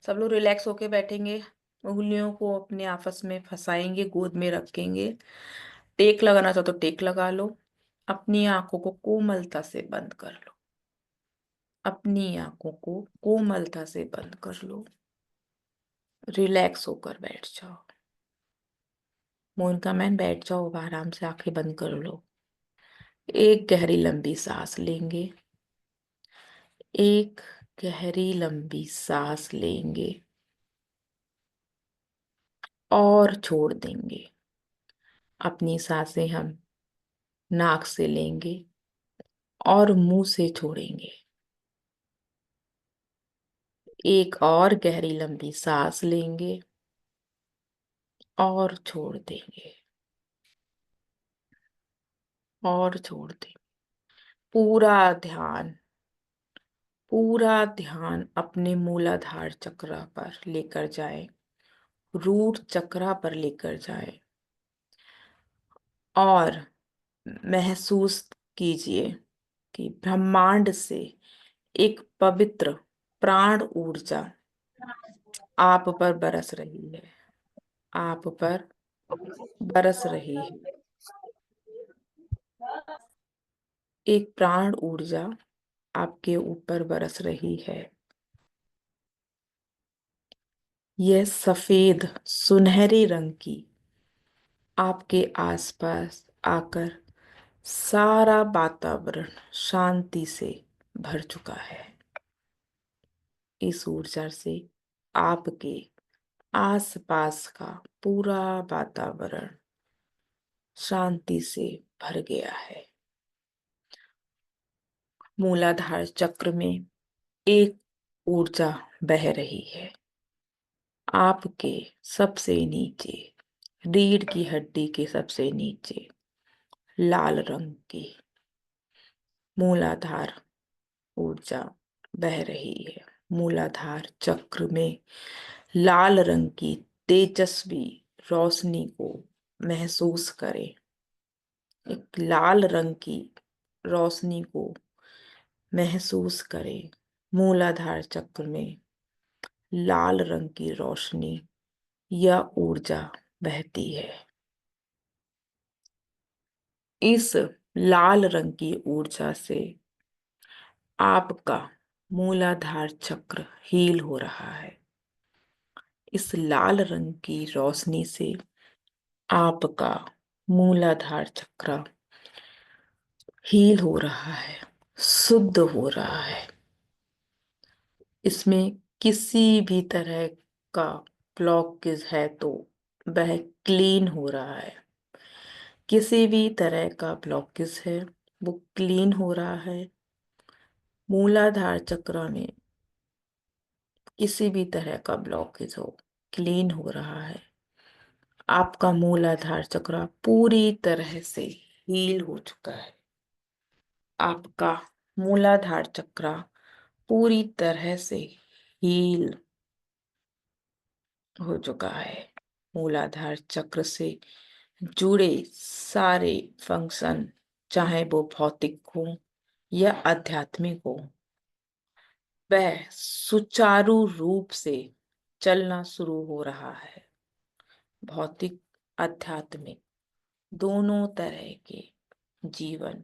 सब लोग रिलैक्स होके बैठेंगे, उंगलियों को अपने आपस में फंसाएंगे, गोद में रखेंगे। टेक लगाना चाहो तो टेक लगा लो। अपनी आंखों को कोमलता से बंद कर लो, अपनी आंखों को कोमलता से बंद कर लो। रिलैक्स होकर बैठ जाओ। मोनिका मैन बैठ जाओ, अब आराम से आंखें बंद कर लो। एक गहरी लंबी सांस लेंगे, एक गहरी लंबी सांस लेंगे, और छोड़ देंगे। अपनी सांसें हम नाक से लेंगे और मुंह से छोड़ेंगे। एक और गहरी लंबी सांस लेंगे और छोड़ देंगे और छोड़ देंगे। पूरा ध्यान अपने मूलाधार चक्र पर लेकर जाए, रूट चक्र पर लेकर जाए और महसूस कीजिए कि ब्रह्मांड से एक पवित्र प्राण ऊर्जा आप पर बरस रही है, आप पर बरस रही है। एक प्राण ऊर्जा आपके ऊपर बरस रही है। यह सफेद सुनहरे रंग की आपके आसपास आकर सारा वातावरण शांति से भर चुका है। इस ऊर्जा से आपके आसपास का पूरा वातावरण शांति से भर गया है। मूलाधार चक्र में एक ऊर्जा बह रही है आपके सबसे नीचे, रीढ़ की हड्डी के सबसे नीचे, लाल रंग की मूलाधार ऊर्जा बह रही है। मूलाधार चक्र में लाल रंग की तेजस्वी रोशनी को महसूस करें। एक लाल रंग की रोशनी को महसूस करें। मूलाधार चक्र में लाल रंग की रोशनी या ऊर्जा बहती है। इस लाल रंग की ऊर्जा से आपका मूलाधार चक्र हील हो रहा है। इस लाल रंग की रोशनी से आपका मूलाधार चक्र हील हो रहा है, शुद्ध हो रहा है। इसमें किसी भी तरह का ब्लॉकेज है तो वह क्लीन हो रहा है। किसी भी तरह का ब्लॉकेज है वो क्लीन हो रहा है। मूलाधार चक्र में किसी भी तरह का ब्लॉकेज हो, क्लीन हो रहा है। आपका मूलाधार चक्र पूरी तरह से हील हो चुका है। आपका मूलाधार चक्र पूरी तरह से हील हो चुका है। मूलाधार चक्र से जुड़े सारे फंक्शन, चाहे वो भौतिक हो या आध्यात्मिक हो, वह सुचारू रूप से चलना शुरू हो रहा है। भौतिक, आध्यात्मिक दोनों तरह के जीवन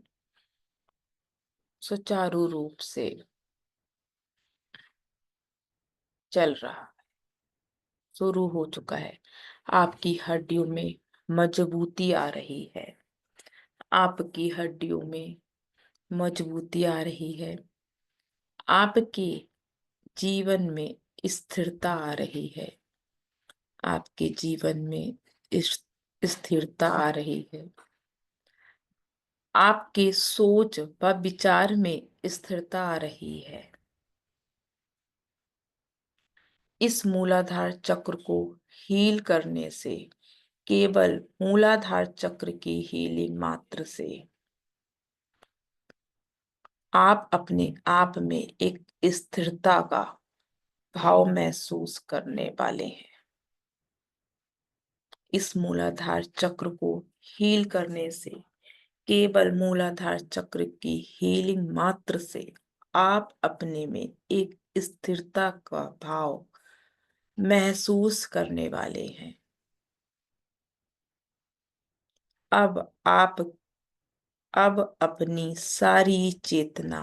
सुचारू रूप से चल रहा है, शुरू हो चुका है। आपकी हड्डियों में मजबूती आ रही है। आपकी हड्डियों में मजबूती आ रही है। आपके जीवन में स्थिरता आ रही है। आपके जीवन में स्थिरता आ रही है। आपके सोच व विचार में स्थिरता आ रही है। इस मूलाधार चक्र को हील करने से, केवल मूलाधार चक्र की हीलिंग मात्र से आप अपने आप में एक स्थिरता का भाव महसूस करने वाले हैं। इस मूलाधार चक्र को हील करने से, केवल मूलाधार चक्र की हीलिंग मात्र से आप अपने में एक स्थिरता का भाव महसूस करने वाले हैं। अब अपनी सारी चेतना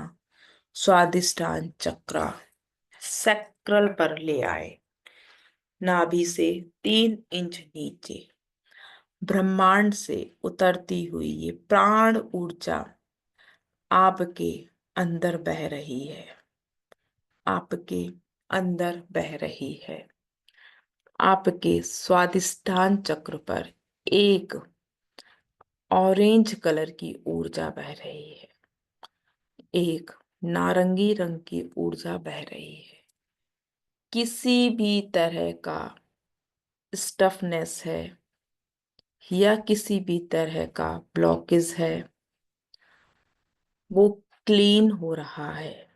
स्वादिष्टान चक्र सैक्रल पर ले आए। नाभि से 3 इंच नीचे ब्रह्मांड से उतरती हुई ये प्राण ऊर्जा आपके अंदर बह रही है। आपके अंदर बह रही है। आपके स्वादिष्टान चक्र पर एक ऑरेंज कलर की ऊर्जा बह रही है, एक नारंगी रंग की ऊर्जा बह रही है। किसी भी तरह का स्टफनेस है या किसी भी तरह का ब्लॉकेज है, वो क्लीन हो रहा है।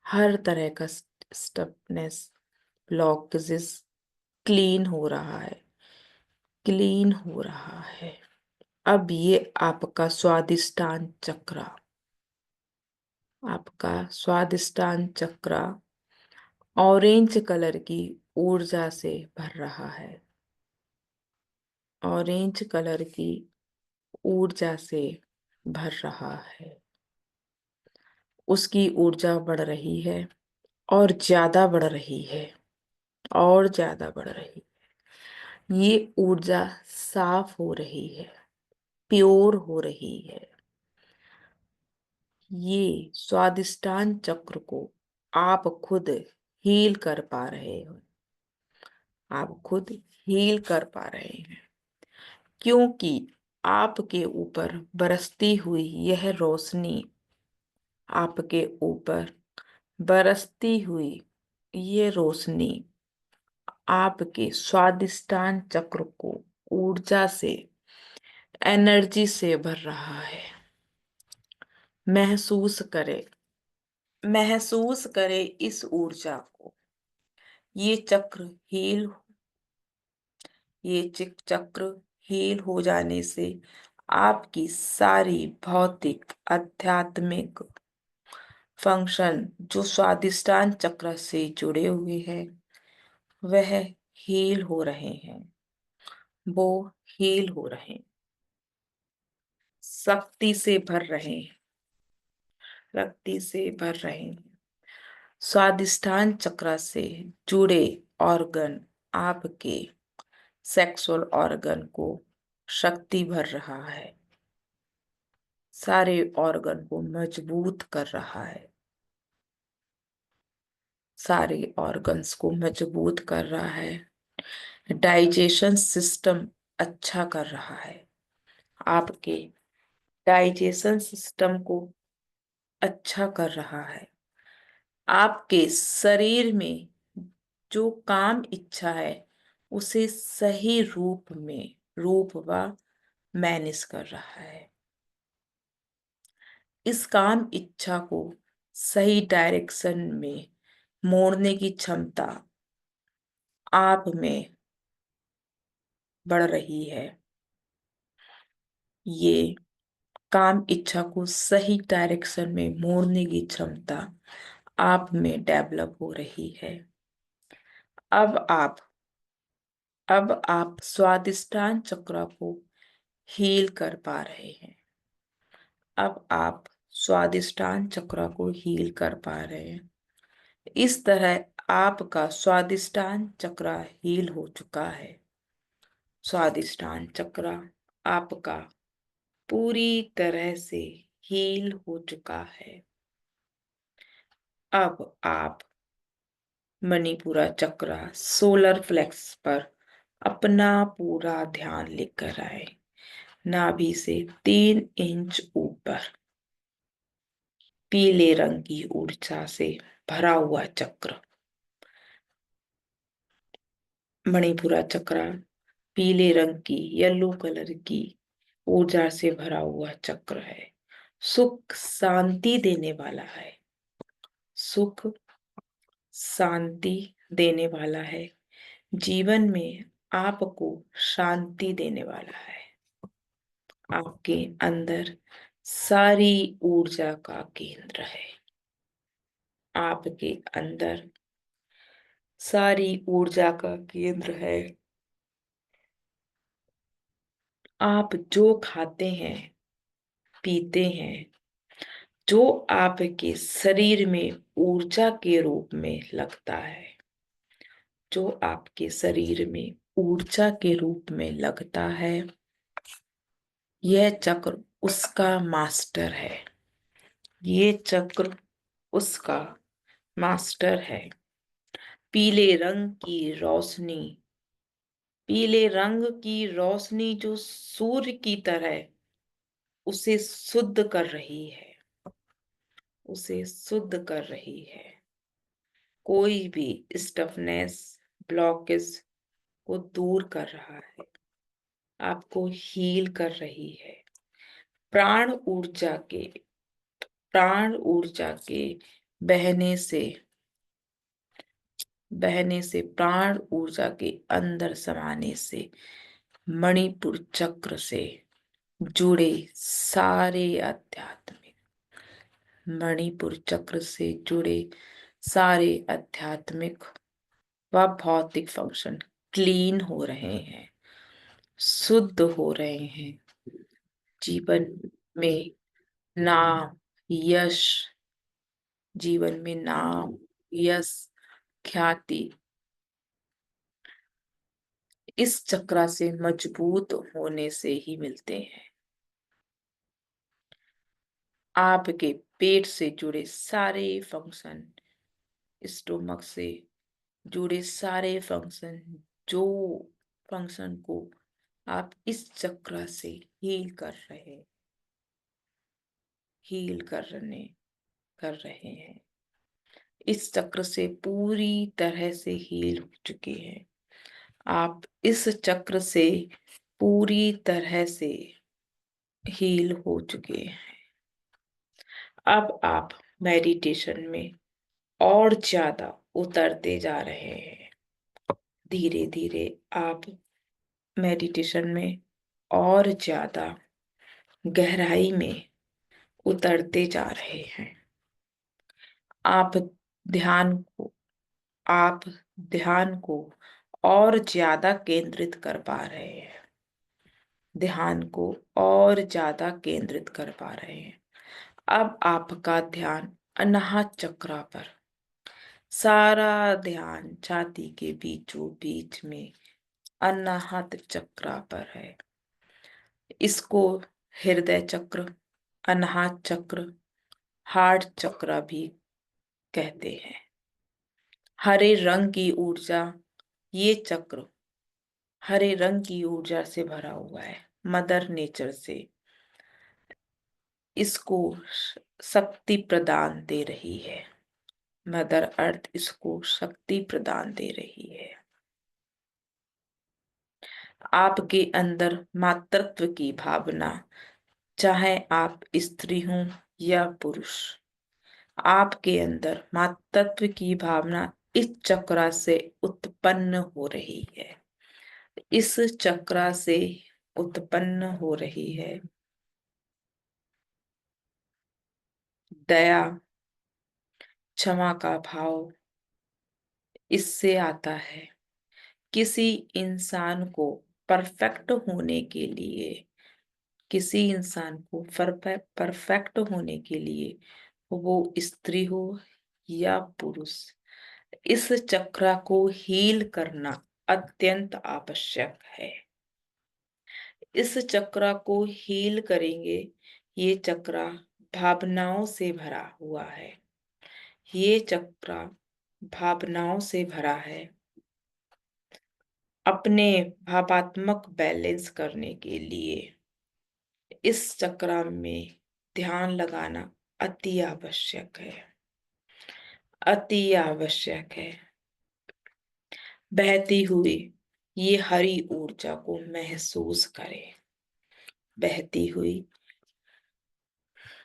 हर तरह का स्टफनेस, ब्लॉकेजेस क्लीन हो रहा है, क्लीन हो रहा है। अब ये आपका स्वादिष्टान चक्र, आपका स्वादिष्टान चक्र ऑरेंज कलर की ऊर्जा से भर रहा है, ऑरेंज कलर की ऊर्जा से भर रहा है। उसकी ऊर्जा बढ़ रही है और ज्यादा बढ़ रही है और ज्यादा बढ़ रही है। ये ऊर्जा साफ हो रही है, प्योर हो रही है। ये स्वादिष्टान चक्र को आप खुद हील कर पा रहे हो, आप खुद हील कर पा रहे हैं, क्योंकि आपके ऊपर बरसती हुई यह रोशनी, आपके ऊपर बरसती हुई ये रोशनी आपके स्वादिष्टान चक्र को ऊर्जा से, एनर्जी से भर रहा है। महसूस करें, महसूस करें इस ऊर्जा को। ये चक्र हील, ये चक्र हील हो जाने से आपकी सारी भौतिक, आध्यात्मिक फंक्शन जो स्वादिष्टान चक्र से जुड़े हुए हैं, वह हील हो रहे हैं, वो हील हो रहे हैं, शक्ति से भर रहे हैं, शक्ति से भर रहे हैं। स्वादिष्टान चक्र से जुड़े ऑर्गन, आपके सेक्सुअल ऑर्गन को शक्ति भर रहा है, सारे ऑर्गन को मजबूत कर रहा है, सारे ऑर्गन्स को मजबूत कर रहा है। डाइजेशन सिस्टम अच्छा कर रहा है, आपके डाइजेशन सिस्टम को अच्छा कर रहा है। आपके शरीर में जो काम इच्छा है उसे सही रूप में, रूप व मैनेज कर रहा है। इस काम इच्छा को सही डायरेक्शन में मोड़ने की क्षमता आप में बढ़ रही है। ये काम इच्छा को सही डायरेक्शन में मोड़ने की क्षमता आप में डेवलप हो रही है। अब आप स्वादिष्टान चक्र को हील कर पा रहे हैं। अब आप स्वादिष्टान चक्र को हील कर पा रहे हैं। इस तरह आपका स्वादिष्टान चक्र हील हो चुका है। स्वादिष्टान चक्र आपका पूरी तरह से हील हो चुका है। अब आप मणिपुरा चक्र, सोलर फ्लेक्स पर अपना पूरा ध्यान लेकर आए। नाभि से 3 इंच ऊपर पीले रंग की ऊर्जा से भरा हुआ चक्र, मणिपुरा चक्र पीले रंग की, येलो कलर की ऊर्जा से भरा हुआ चक्र है। सुख शांति देने वाला है, सुख शांति देने वाला है। जीवन में आपको शांति देने वाला है। आपके अंदर सारी ऊर्जा का केंद्र है, आपके अंदर सारी ऊर्जा का केंद्र है। आप जो खाते हैं, पीते हैं, जो आपके शरीर में ऊर्जा के रूप में लगता है, जो आपके शरीर में ऊर्जा के रूप में लगता है, यह चक्र उसका मास्टर है। ये चक्र उसका मास्टर है। पीले रंग की रोशनी पीले रंग की रोशनी जो सूर्य की तरह उसे शुद्ध कर रही है, उसे शुद्ध कर रही है। कोई भी स्टफनेस, ब्लॉकेज को दूर कर रहा है, आपको हील कर रही है। प्राण ऊर्जा के बहने से प्राण ऊर्जा के अंदर समाने से मणिपुर चक्र से जुड़े सारे आध्यात्मिक, मणिपुर चक्र से जुड़े सारे आध्यात्मिक व भौतिक फंक्शन क्लीन हो रहे हैं, शुद्ध हो रहे हैं। जीवन में नाम, यश, जीवन में नाम, यश, ख्याति इस चक्रा से मजबूत होने से ही मिलते हैं। आपके पेट से जुड़े सारे फंक्शन, स्टोमक से जुड़े सारे फंक्शन, जो फंक्शन को आप इस चक्र से हील कर रहे हैं, इस चक्र से पूरी तरह से हील हो चुके हैं। आप इस चक्र से पूरी तरह से हील हो चुके हैं। अब आप मेडिटेशन में और ज्यादा उतरते जा रहे हैं। धीरे धीरे आप मेडिटेशन में और ज्यादा गहराई में उतरते जा रहे हैं। आप ध्यान को और ज्यादा केंद्रित कर पा रहे हैं। ध्यान को और ज्यादा केंद्रित कर पा रहे हैं। अब आपका ध्यान अनाहत चक्र पर, सारा ध्यान छाती के बीचों बीच में अनाहत चक्र पर है। इसको हृदय चक्र, अनाहत चक्र, हार्ट चक्र भी कहते हैं। हरे रंग की ऊर्जा, ये चक्र हरे रंग की ऊर्जा से भरा हुआ है, मदर नेचर से इसको शक्ति प्रदान दे रही है। मदर अर्थ इसको शक्ति प्रदान दे रही है। आपके अंदर मातृत्व की भावना, चाहे आप स्त्री हो या पुरुष, आपके अंदर मातृत्व की भावना इस चक्र से उत्पन्न हो रही है। इस चक्र से उत्पन्न हो रही है। दया, क्षमा का भाव इससे आता है। किसी इंसान को परफेक्ट होने के लिए, किसी इंसान को परफेक्ट होने के लिए, वो स्त्री हो या पुरुष, इस चक्र को हील करना अत्यंत आवश्यक है। इस चक्र को हील करेंगे। ये चक्र भावनाओं से भरा हुआ है। ये चक्र भावनाओं से भरा है। अपने भावात्मक बैलेंस करने के लिए इस चक्र में ध्यान लगाना अति आवश्यक है, अति आवश्यक है। बहती हुई ये हरी ऊर्जा को महसूस करें। बहती हुई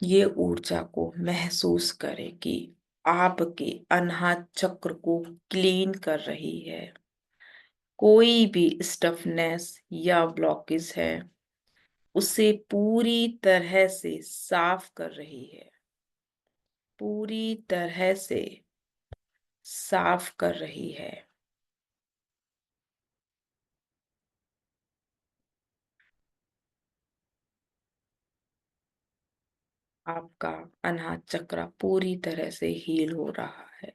ये ऊर्जा को महसूस करें कि आपके अनाहत चक्र को क्लीन कर रही है। कोई भी स्टफनेस या ब्लॉकेज है, उसे पूरी तरह से साफ कर रही है, पूरी तरह से साफ कर रही है। आपका अनाहत चक्र पूरी तरह से हील हो रहा है।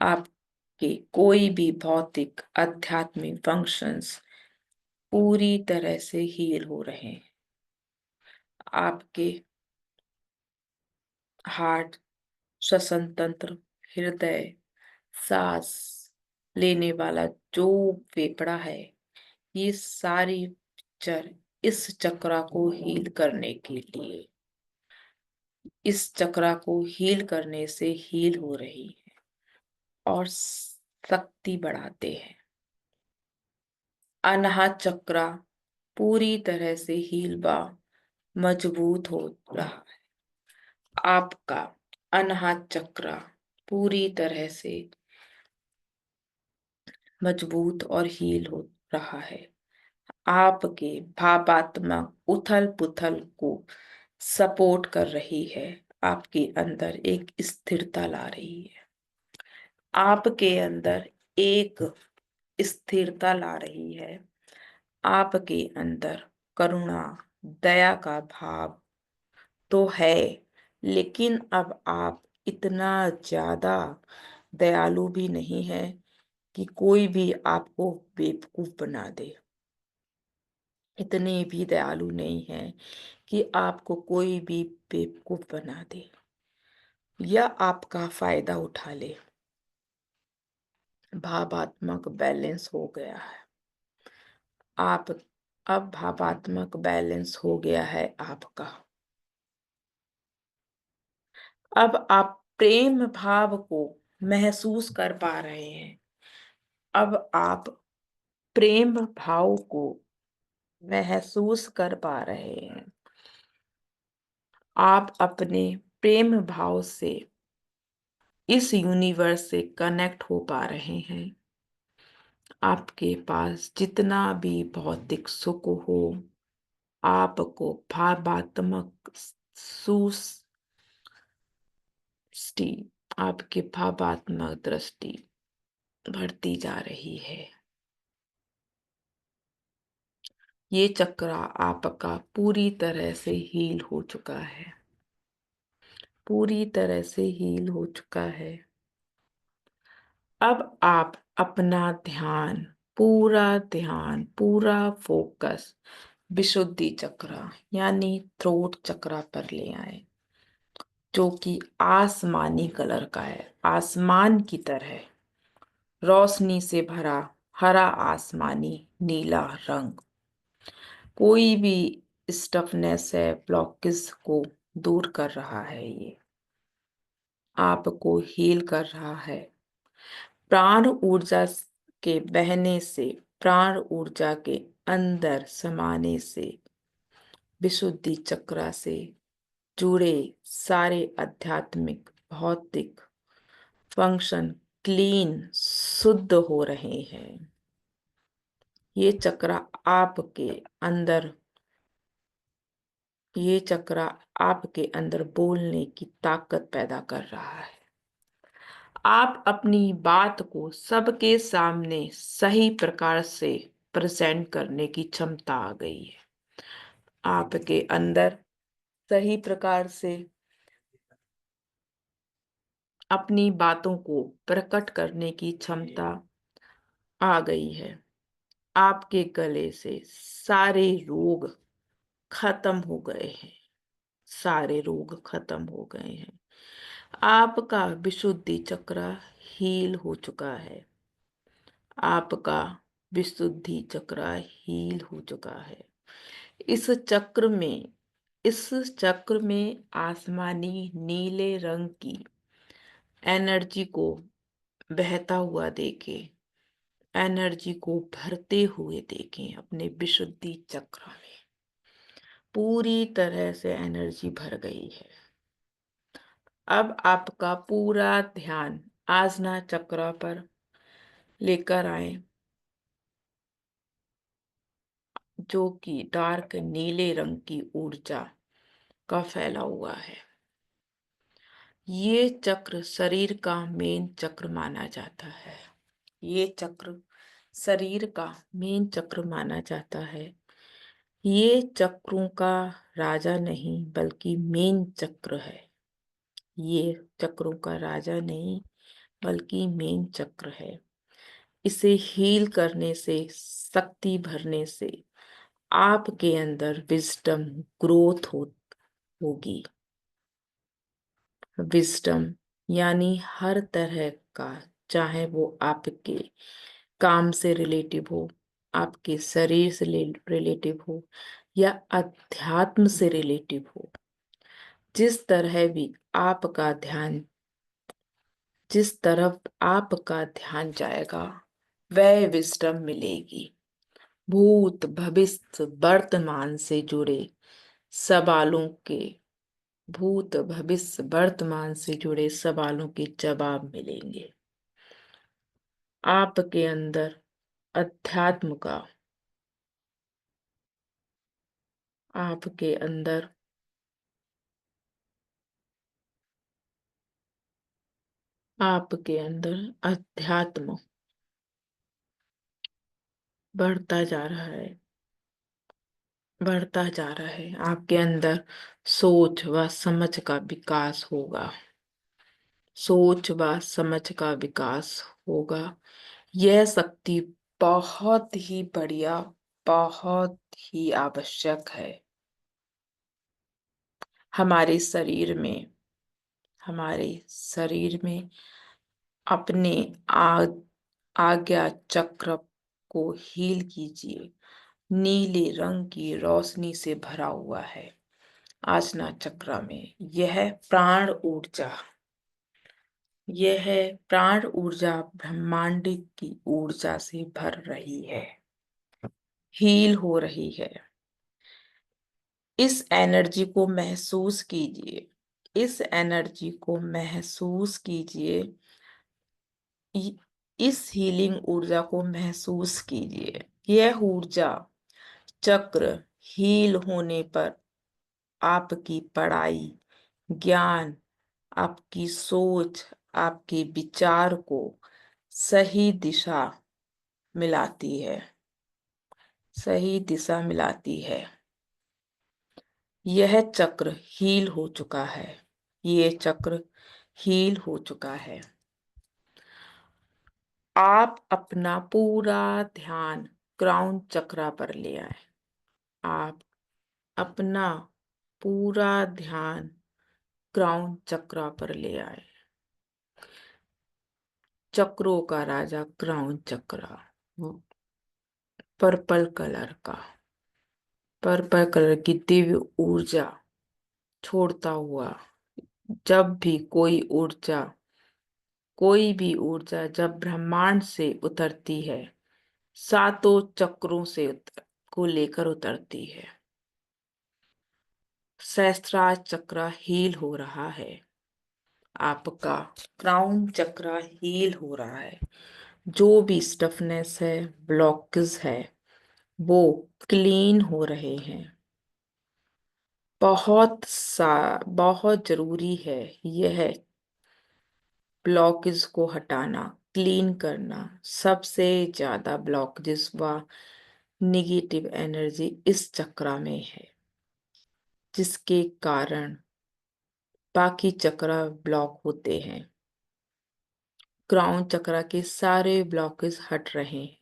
आपके कोई भी भौतिक आध्यात्मिक फंक्शंस पूरी तरह से हील हो रहे हैं। आपके हार्ट, श्वसन तंत्र, हृदय, सांस लेने वाला जो फेफड़ा है, ये सारी पिक्चर इस चक्रा को हील करने के लिए, इस चक्रा को हील करने से हील हो रही है और शक्ति बढ़ाते हैं। अनाहत चक्रा पूरी तरह से हील व मजबूत हो रहा है। आपका अनाहत चक्रा पूरी तरह से मजबूत और हील हो रहा है। आपके भावात्मक उथल पुथल को सपोर्ट कर रही है, आपके अंदर एक स्थिरता ला रही है, आपके अंदर एक स्थिरता ला रही है। आपके अंदर करुणा, दया का भाव तो है, लेकिन अब आप इतना ज्यादा दयालु भी नहीं है कि कोई भी आपको बेवकूफ बना दे। इतने भी दयालु नहीं है कि आपको कोई भी बेवकूफ बना दे या आपका फायदा उठा ले। भावात्मक बैलेंस हो गया है। आप अब भावात्मक बैलेंस हो गया है आपका। अब आप प्रेम भाव को महसूस कर पा रहे हैं। अब आप प्रेम भाव को महसूस कर पा रहे हैं। आप अपने प्रेम भाव से इस यूनिवर्स से कनेक्ट हो पा रहे हैं। आपके पास जितना भी भौतिक सुख हो, आपको भावात्मक दृष्टि, आपके भावात्मक दृष्टि बढ़ती जा रही है। ये चक्रा आपका पूरी तरह से हील हो चुका है, पूरी तरह से हील हो चुका है। अब आप अपना पूरा फोकस विशुद्धि चक्र यानी थ्रोट चक्र पर ले आए, जो कि आसमानी कलर का है, आसमान की तरह रोशनी से भरा हरा आसमानी नीला रंग। कोई भी स्टफनेस है, ब्लॉकेज को दूर कर रहा है, ये आपको हील कर रहा है। प्राण ऊर्जा के बहने से, प्राण ऊर्जा के अंदर समाने से, विशुद्धि चक्रा से जुड़े सारे आध्यात्मिक भौतिक फंक्शन क्लीन शुद्ध हो रहे हैं। ये चक्रा आपके अंदर, ये चक्रा आपके अंदर बोलने की ताकत पैदा कर रहा है। आप अपनी बात को सबके सामने सही प्रकार से प्रेजेंट करने की क्षमता आ गई है। आपके अंदर सही प्रकार से अपनी बातों को प्रकट करने की क्षमता आ गई है। आपके गले से सारे रोग खत्म हो गए हैं, सारे रोग खत्म हो गए हैं। आपका विशुद्धि चक्र हील हो चुका है, आपका विशुद्धि चक्र हील हो चुका है। इस चक्र में, इस चक्र में आसमानी नीले रंग की एनर्जी को बहता हुआ देखें, एनर्जी को भरते हुए देखें। अपने विशुद्धि चक्र में पूरी तरह से एनर्जी भर गई है। अब आपका पूरा ध्यान आसना चक्र पर लेकर आए, जो कि डार्क नीले रंग की ऊर्जा का फैला हुआ है। ये चक्र शरीर का मेन चक्र माना जाता है। ये चक्र शरीर का मेन चक्र माना जाता है। ये चक्रों का राजा नहीं बल्कि मेन चक्र है। ये चक्रों का राजा नहीं बल्कि मेन चक्र है। इसे हील करने से, शक्ति भरने से आपके अंदर विजडम ग्रोथ होगी। विजडम यानी हर तरह का, चाहे वो आपके काम से रिलेटिव हो, आपके शरीर से रिलेटिव हो या अध्यात्म से रिलेटिव हो, जिस तरह भी आपका ध्यान, जिस तरफ आपका ध्यान जाएगा वह विजडम मिलेगी। भूत, भविष्य, वर्तमान से जुड़े सवालों के भूत, भविष्य, वर्तमान से जुड़े सवालों के जवाब मिलेंगे। आपके अंदर अध्यात्म का, आपके अंदर आपके अंदर अध्यात्म बढ़ता जा रहा है, बढ़ता जा रहा है। आपके अंदर सोच व समझ का विकास होगा, सोच व समझ का विकास होगा। यह शक्ति बहुत ही बढ़िया, बहुत ही आवश्यक है हमारे शरीर में। हमारे शरीर में अपने आज्ञा चक्र को हील कीजिए। नीले रंग की रोशनी से भरा हुआ है आसना चक्र में। यह प्राण ऊर्जा, यह प्राण ऊर्जा ब्रह्मांड की ऊर्जा से भर रही है, हील हो रही है। इस एनर्जी को महसूस कीजिए, इस एनर्जी को महसूस कीजिए, इस हीलिंग ऊर्जा को महसूस कीजिए। यह ऊर्जा चक्र हील होने पर आपकी पढ़ाई, ज्ञान, आपकी सोच, आपके विचार को सही दिशा मिलाती है, सही दिशा मिलाती है। यह चक्र हील हो चुका है, ये चक्र हील हो चुका है। आप अपना पूरा ध्यान क्राउन चक्रा पर ले आए। आप अपना पूरा ध्यान क्राउन चक्रा पर ले आए। चक्रों का राजा क्राउन चक्रा, वो पर्पल कलर का, पर्पल कलर की दिव्य ऊर्जा छोड़ता हुआ, जब भी कोई भी ऊर्जा जब ब्रह्मांड से उतरती है, सातों चक्रों से को लेकर उतरती है। सहस्त्रार चक्र हील हो रहा है, आपका क्राउन चक्र हील हो रहा है। जो भी स्टफनेस है, ब्लॉकेज है, वो क्लीन हो रहे हैं। बहुत जरूरी है यह ब्लॉकेज को हटाना, क्लीन करना। सबसे ज्यादा ब्लॉकेज व निगेटिव एनर्जी इस चक्र में है, जिसके कारण बाकी चक्र ब्लॉक होते हैं। क्राउन चक्र के सारे ब्लॉकेज हट रहे हैं,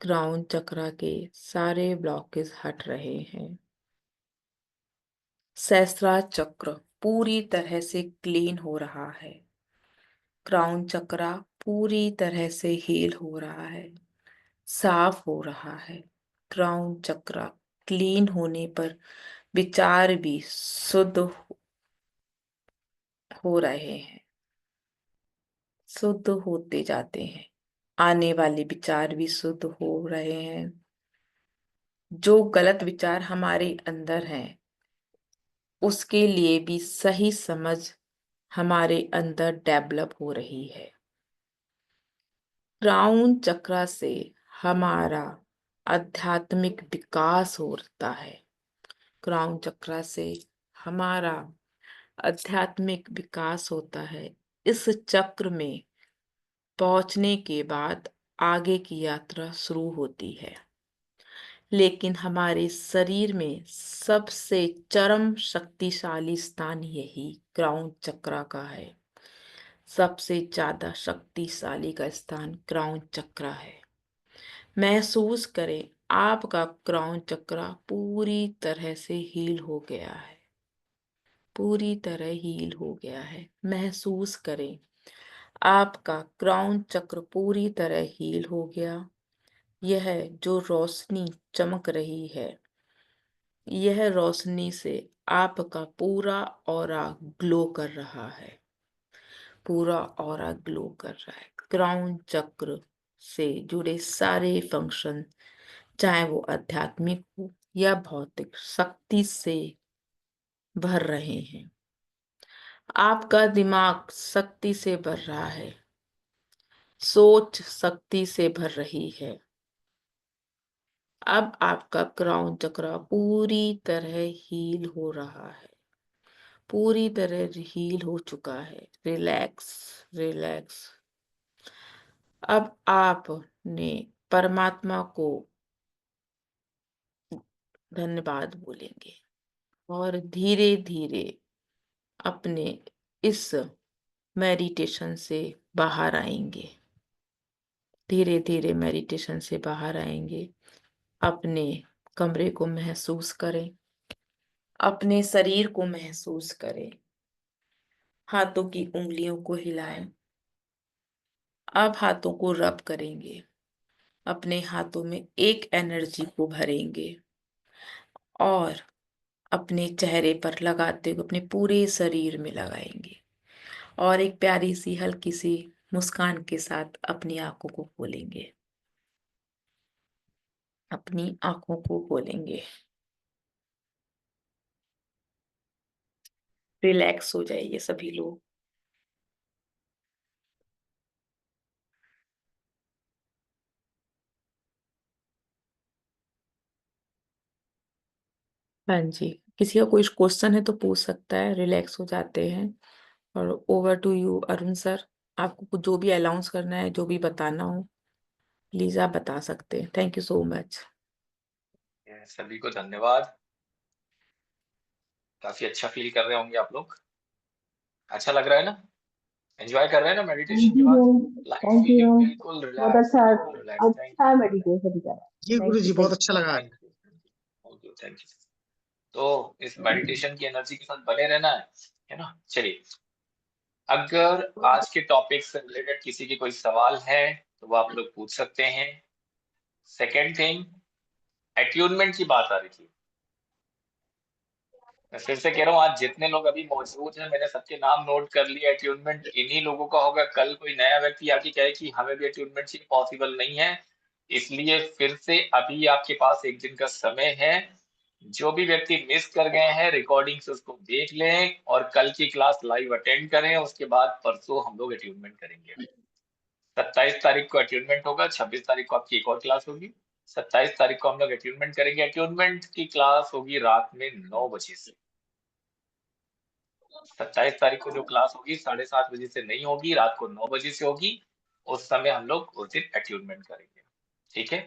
क्राउन चक्र के सारे ब्लॉकेज हट रहे हैं। सहस्त्रार चक्र पूरी तरह से क्लीन हो रहा है, क्राउन चक्र पूरी तरह से हील हो रहा है, साफ हो रहा है। क्राउन चक्र क्लीन होने पर विचार भी शुद्ध हो रहे हैं, शुद्ध होते जाते हैं। आने वाले विचार भी शुद्ध हो रहे हैं। जो गलत विचार हमारे अंदर हैं, उसके लिए भी सही समझ हमारे अंदर डेवलप हो रही है। क्राउन चक्र से हमारा आध्यात्मिक विकास होता है, क्राउन चक्र से हमारा आध्यात्मिक विकास होता है। इस चक्र में पहुंचने के बाद आगे की यात्रा शुरू होती है। लेकिन हमारे शरीर में सबसे चरम शक्तिशाली स्थान यही क्राउन चक्र का है। सबसे ज्यादा शक्तिशाली का स्थान क्राउन चक्र है। महसूस करें, आपका क्राउन चक्र पूरी तरह से हील हो गया है, पूरी तरह हील हो गया है। महसूस करें, आपका क्राउन चक्र पूरी तरह हील हो गया। यह जो रोशनी चमक रही है, यह रोशनी से आपका पूरा ऑरा ग्लो कर रहा है, पूरा ऑरा ग्लो कर रहा है। क्राउन चक्र से जुड़े सारे फंक्शन, चाहे वो आध्यात्मिक हो या भौतिक, शक्ति से भर रहे हैं। आपका दिमाग शक्ति से भर रहा है, सोच शक्ति से भर रही है। अब आपका क्राउन चक्र पूरी तरह हील हो रहा है, पूरी तरह हील हो चुका है। Relax, relax. अब आपने परमात्मा को धन्यवाद बोलेंगे और धीरे धीरे अपने इस मेडिटेशन से बाहर आएंगे, धीरे धीरे मेडिटेशन से बाहर आएंगे। अपने कमरे को महसूस करें, अपने शरीर को महसूस करें, हाथों की उंगलियों को हिलाएं। अब हाथों को रब करेंगे, अपने हाथों में एक एनर्जी को भरेंगे और अपने चेहरे पर लगाते हुए अपने पूरे शरीर में लगाएंगे और एक प्यारी सी हल्की सी मुस्कान के साथ अपनी आंखों को खोलेंगे, अपनी आंखों को खोलेंगे। रिलैक्स हो जाइए सभी लोग। हाँ जी, किसी का कोई क्वेश्चन है तो पूछ सकता है, रिलैक्स हो जाते हैं। और over to you Arun sir, आपको कुछ जो भी अनाउंस करना है, जो भी बताना हो, प्लीज आप बता सकते हैं। Thank you so much. सभी को धन्यवाद। काफी अच्छा फील कर रहे होंगे आप लोग, अच्छा लग रहा है ना? एंजॉय कर रहे हैं ना मेडिटेशन के बाद? Light thank feeling, you. बिल्कुल बहुत रिलैक्स, अच्छा, बिल्कुल रिलैक्स। थैंक अच्छा यू, मेडिटेशन करा। जी थैंक गुरु यू, जी, बहुत थैंक अच्छा लगा। Thank you, thank you, thank you. तो इस मेडिटेशन की एनर्जी के साथ बने रहना है ना? चलिए, अगर आज के टॉपिक से रिलेटेड किसी के कोई सवाल है तो वो आप लोग पूछ सकते हैं। सेकेंड थिंग, एट्यूनमेंट की बात आ रही थी। मैं फिर से कह रहा हूँ, आज जितने लोग अभी मौजूद हैं, मैंने सबके नाम नोट कर लिया। एट्यूनमेंट इन्हीं लोगों का होगा। कल कोई नया व्यक्ति आके कहे कि हमें भी एट्यूनमेंट चाहिए, पॉसिबल नहीं है। इसलिए फिर से अभी आपके पास एक दिन का समय है। जो भी व्यक्ति मिस कर गए हैं, रिकॉर्डिंग से उसको देख लें और कल की क्लास लाइव अटेंड करें। उसके बाद परसों हम लोग एट्यूनमेंट करेंगे। 27 तारीख को अट्यूनमेंट होगा, 26 तारीख को आपकी एक और क्लास होगी, 27 तारीख को हम लोग अट्यूनमेंट करेंगे। अट्यूनमेंट की क्लास होगी रात में 9 बजे से। 27 तारीख को जो क्लास होगी 7:30 बजे से नहीं होगी, रात को 9 बजे से होगी। उस समय हम लोग उस दिन अट्यूनमेंट करेंगे, ठीक है?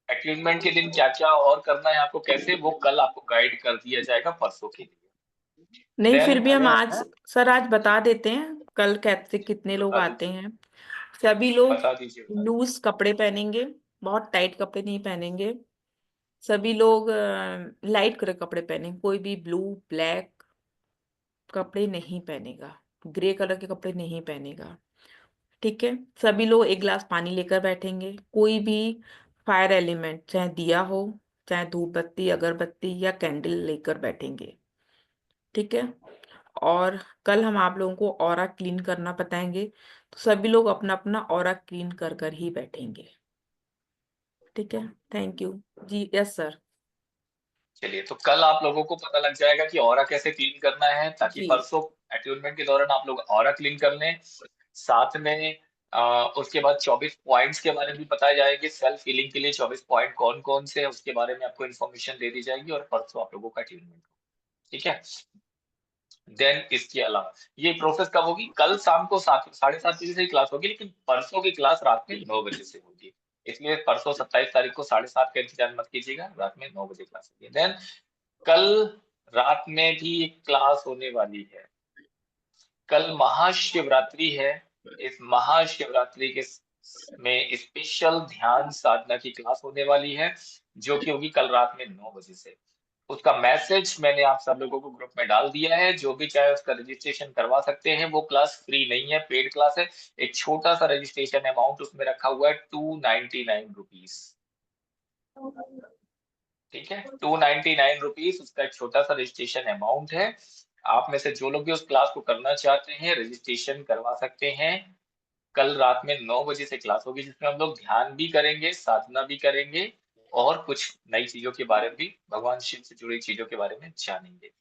अट्यूनमेंट के दिन क्या क्या और करना है आपको, कैसे, वो कल आपको गाइड कर दिया जाएगा परसों के लिए। नहीं, फिर देन भी हम आज, सर आज बता देते हैं कल कैसे कितने लोग बता आते दीजिए, हैं। सभी लोग बता दीजिए, बता दीजिए। लूज कपड़े पहनेंगे, बहुत टाइट कपड़े नहीं पहनेंगे। सभी लोग लाइट कलर कपड़े पहनेंगे, कोई भी ब्लू ब्लैक कपड़े नहीं पहनेगा, ग्रे कलर के कपड़े नहीं पहनेगा, ठीक है? सभी लोग एक गिलास पानी लेकर बैठेंगे। कोई भी फायर एलिमेंट, चाहे दिया हो, चाहे धूप बत्ती, अगरबत्ती या कैंडल लेकर बैठेंगे, ठीक है? और कल हम आप लोगों को ऑरा क्लीन करना बताएंगे, तो सभी लोग अपना अपना ऑरा क्लीन कर कर ही बैठेंगे, ठीक है? थैंक यू जी। Yes sir. चलिए, तो कल आप लोगों को पता लग जाएगा कि ऑरा कैसे क्लीन करना है, ताकि जी परसों अट्यूनमेंट के दौरान आप लोग ऑरा क्लीन कर लें। साथ में उसके बाद 24 पॉइंट्स के बारे में भी बताए जाएंगे। सेल्फ हीलिंग के लिए 24 पॉइंट कौन कौन से हैं, उसके बारे में आपको इन्फॉर्मेशन दे दी जाएगी और परसों आप लोगों का अट्यूनमेंट, ठीक है? देन इसके अलावा ये प्रोसेस कब होगी? कल शाम को 7:30 बजे से ही क्लास होगी, लेकिन परसों की क्लास रात में 9 बजे से होगी। इसलिए परसों 27 तारीख को 7:30 का इंतजार मत कीजिएगा, रात में 9 बजे क्लास होगी। देन कल रात में भी एक क्लास होने वाली है। कल महाशिवरात्रि है। इस महाशिवरात्रि के में स्पेशल ध्यान साधना की क्लास होने वाली है, जो कि होगी कल रात में 9 बजे से। उसका मैसेज मैंने आप सब लोगों को ग्रुप में डाल दिया है। जो भी चाहे उसका रजिस्ट्रेशन करवा सकते हैं। वो क्लास फ्री नहीं है, पेड क्लास है। एक छोटा सा रजिस्ट्रेशन अमाउंट उसमें रखा हुआ है 299 रुपीज। ठीक है, 299 रुपीज उसका एक छोटा सा रजिस्ट्रेशन अमाउंट है। आप में से जो लोग भी उस क्लास को करना चाहते हैं रजिस्ट्रेशन करवा सकते हैं। कल रात में 9 बजे से क्लास होगी, जिसमें हम लोग ध्यान भी करेंगे, साधना भी करेंगे और कुछ नई चीजों के बारे में भी, भगवान शिव से जुड़ी चीजों के बारे में जानेंगे,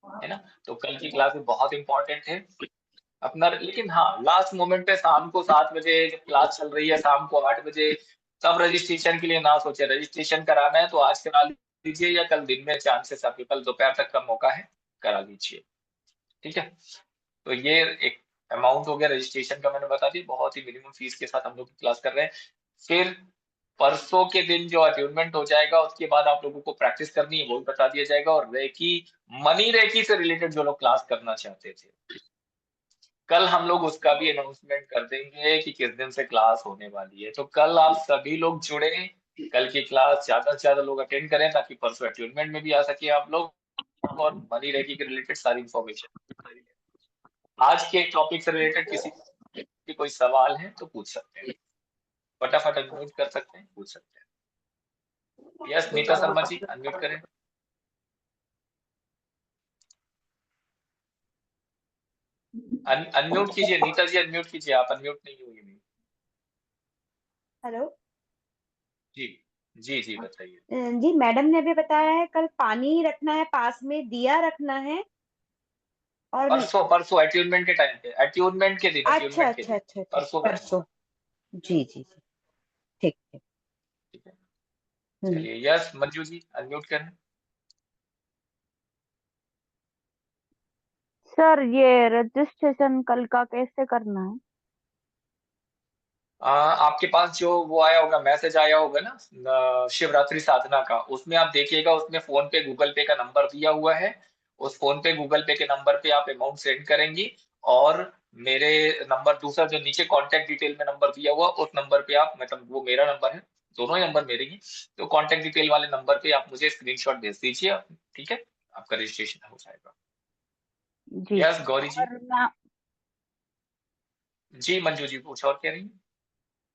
है ना। तो कल की क्लास भी बहुत इंपॉर्टेंट है अपना। लेकिन हाँ, लास्ट मोमेंट पे शाम को 7 बजे जब क्लास चल रही है, शाम को 8 बजे, तब रजिस्ट्रेशन के लिए ना सोचे। रजिस्ट्रेशन कराना है तो आज करा लीजिए या कल दिन में, चांसेस आपके कल दोपहर तक का मौका है, करा लीजिए। ठीक है, तो ये एक अमाउंट हो गया रजिस्ट्रेशन का, मैंने बता दी। बहुत ही मिनिमम फीस के साथ हम लोग क्लास कर रहे हैं। फिर परसों के दिन जो अट्यूनमेंट हो जाएगा, उसके बाद आप लोगों को प्रैक्टिस करनी है वो भी बता दिया जाएगा। और रेकी, मनी रेकी से रिलेटेड जो लोग क्लास करना चाहते थे, कल हम लोग उसका भी अनाउंसमेंट कर देंगे कि किस दिन से क्लास होने वाली है। तो कल आप सभी लोग जुड़े, कल की क्लास ज्यादा से ज्यादा लोग अटेंड करें, ताकि परसों अट्यूनमेंट में भी आ सके आप लोग और मनी रेकी के रिलेटेड सारी इंफॉर्मेशन। आज के टॉपिक से रिलेटेड किसी की कोई सवाल है तो पूछ सकते हैं, फटाफट अनम्यूट कर सकते हैं, पूछ सकते हैं। यस, नीता शर्मा जी अनम्यूट करें। अनम्यूट कीजिए नीता जी, अनम्यूट कीजिए। आप अनम्यूट नहीं हुई अभी। हेलो जी जी जी, बताइए। जी, मैडम ने अभी बताया है कल पानी रखना है, पास में दिया रखना है और परसों परसों अट्यूनमेंट के टाइम पे, अट्यूनमेंट के दिन, अच्छा अट्यूनमेंट के अच्छा दिन अच्छा अच्छा परसों। परसों। जी जी जी, ठीक ठीक। ठीक है, हम्म। चलिए। यस, मंजू जी अनम्यूट करें। सर ये रजिस्ट्रेशन कल का कैसे करना है? आपके पास जो वो आया होगा, मैसेज आया होगा ना शिवरात्रि साधना का, उसमें आप देखिएगा, उसमें फोन पे गूगल पे का नंबर दिया हुआ है। उस फोन पे गूगल पे के नंबर पे आप अमाउंट सेंड करेंगी और मेरे नंबर, दूसरा जो नीचे कांटेक्ट डिटेल में नंबर दिया हुआ, उस नंबर पे आप, मतलब वो मेरा नंबर है, दोनों ही नंबर मेरे ही, तो कांटेक्ट डिटेल वाले नंबर पे आप मुझे स्क्रीनशॉट भेज दीजिए। ठीक है, आपका रजिस्ट्रेशन हो जाएगा। जी। यस, गौरी जी। और मैं, जी मंजू जी, कुछ और कह रही हैं?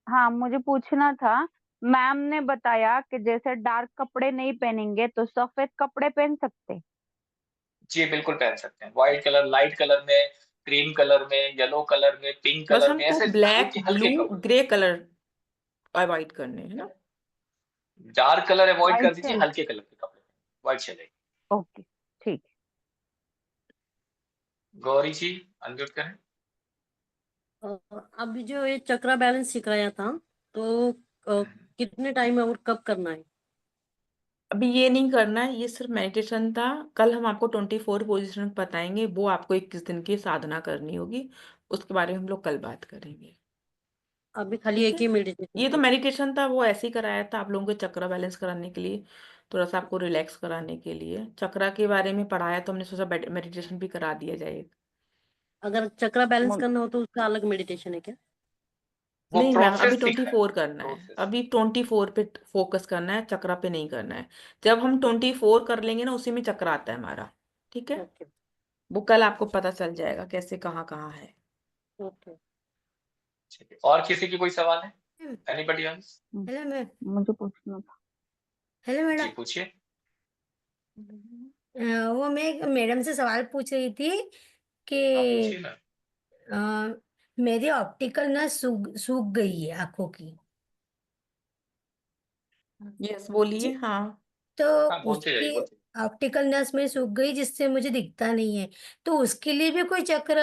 हाँ मुझे पूछना था, मैम ने बताया कि जैसे डार्क कपड़े नहीं पहनेंगे तो सफेद कपड़े पहन सकते। जी बिल्कुल पहन सकते हैं। व्हाइट कलर, लाइट कलर में, क्रीम कलर में, येलो कलर में, पिंक बस कलर में, हमको ऐसे ब्लैक, हल्के ब्लू, हल्के कपड़े। ग्रे कलर अवॉइड करने हैं ना। डार्क कलर अवॉइड कर व्हाइट दीजिए, चल, हल्के कलर के कपड़े, व्हाइट चलेगी। ओके ठीक। गौरी जी अनम्यूट करें। अभी जो ये चक्रा बैलेंस सिखाया था, तो कितने टाइम और कब करना है? अभी ये नहीं करना है, ये सिर्फ मेडिटेशन था। कल हम आपको 24 पोजिशन बताएंगे, वो आपको 21 दिन की साधना करनी होगी, उसके बारे में हम लोग कल बात करेंगे। अभी खाली ठीक एक है, ही मेडिटेशन ये तो की? मेडिटेशन था, वो ऐसे ही कराया था आप लोगों को चक्रा बैलेंस कराने के लिए, थोड़ा सा आपको रिलैक्स कराने के लिए। चक्रा के बारे में पढ़ाया तो हमने सोचा मेडिटेशन भी करा दिया जाए। अगर चक्रा बैलेंस मु- करना हो तो उसका अलग मेडिटेशन है क्या? वो नहीं मैम, अभी प्रोसेस सिखाया, 24 करना है, प्रोसेस। अभी 24 पे फोकस करना है, चक्रा पे नहीं करना है। जब हम 24 कर लेंगे ना, उसी में चक्रा आता है हमारा। ठीक है, ओके वो कल आपको पता चल जाएगा कैसे कहाँ कहाँ है। ओके। ठीक है, और किसी की कोई सवाल है? Anybody else? Hello ma'am. मुझे पूछना था। हेलो जी मैडम। पूछिए। वो मैं एक मैडम से सवाल पूछ रही थी कि आप पूछिए ना। मेरी ऑप्टिकल ना सूख सूख गई है आंखों की। यस बोलिए। जी, हाँ, तो हाँ बोलते जाइए, उसकी बोलते ऑप्टिकल नस में सूख गई, जिससे मुझे दिखता नहीं है। तो उसके लिए भी कोई चक्र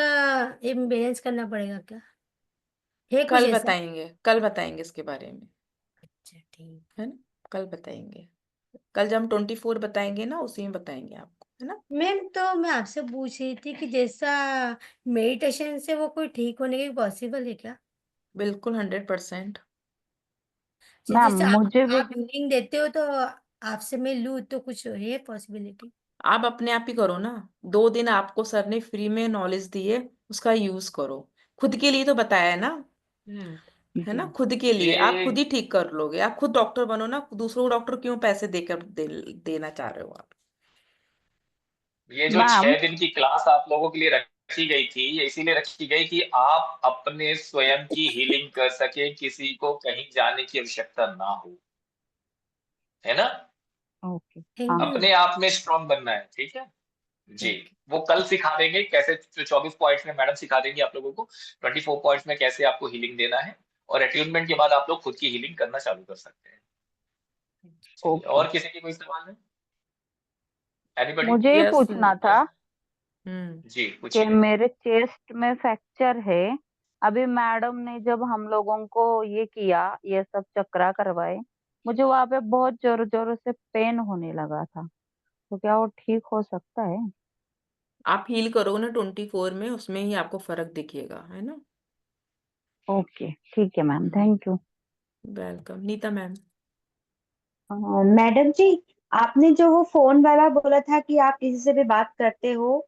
इम्बेलेंस करना पड़ेगा क्या? है कुछ कल ऐसा? बताएंगे, कल बताएंगे इसके बारे में, अच्छा ठीक। है ना। कल बताएंगे, कल जब हम 24 बताएंगे ना, उसी में बताएंगे आपको, है ना। मैम, तो मैं आपसे पूछ रही थी कि जैसा मेडिटेशन से वो कोई ठीक होने की पॉसिबल है क्या? बिल्कुल 100%। मैम जैसे मुझे भी आप हीलिंग देते हो, तो आपसे मैं लूँ तो कुछ है पॉसिबिलिटी? आप अपने आप ही करो ना। 2 दिन आपको सर ने फ्री में नॉलेज दी है, उसका यूज करो। खुद के लिए तो बताया है ना। है ना, जी खुद के लिए आप ये खुद ही ठीक कर लोगे। आप खुद डॉक्टर बनो ना, दूसरों को डॉक्टर क्यों पैसे देकर देना चाह रहे हो आप। ये जो मैम 6 दिन की क्लास आप लोगों के लिए रखी गई थी, ये इसीलिए रखी गई कि आप अपने स्वयं की हीलिंग कर सके, किसी को कहीं जाने की आवश्यकता ना हो, है ना। ओके थैंक हाँ यू। अपने आप में स्ट्रांग बनना है, ठीक है जी। ठीक वो कल सिखा देंगे कैसे, 24 पॉइंट्स में मैडम सिखा देंगे आप लोगों को, 24 पॉइंट्स में कैसे आपको हीलिंग देना है, और अट्यूनमेंट के बाद आप लोग खुद की हीलिंग करना चालू कर सकते हैं। चलिए, ओके। और किसी की कोई सवाल है? एनीबॉडी? मुझे ये यस। पूछना था जी कि पूछिए। मेरे चेस्ट में फ्रैक्चर है। अभी मैडम ने जब हम लोगों को ये किया, ये सब चक्रा करवाए, मुझे वहां पे बहुत जोर जोर से पेन होने लगा था। तो क्या वो ठीक हो सकता है? आप हील करोगे ना 24 में, उसमें ही आपको फर्क दिखेगा, है ना। ओके ठीक है ma'am, thank you. Welcome. Neeta ma'am. Madam ji, आपने जो वो फोन वाला बोला था कि आप किसी से भी बात करते हो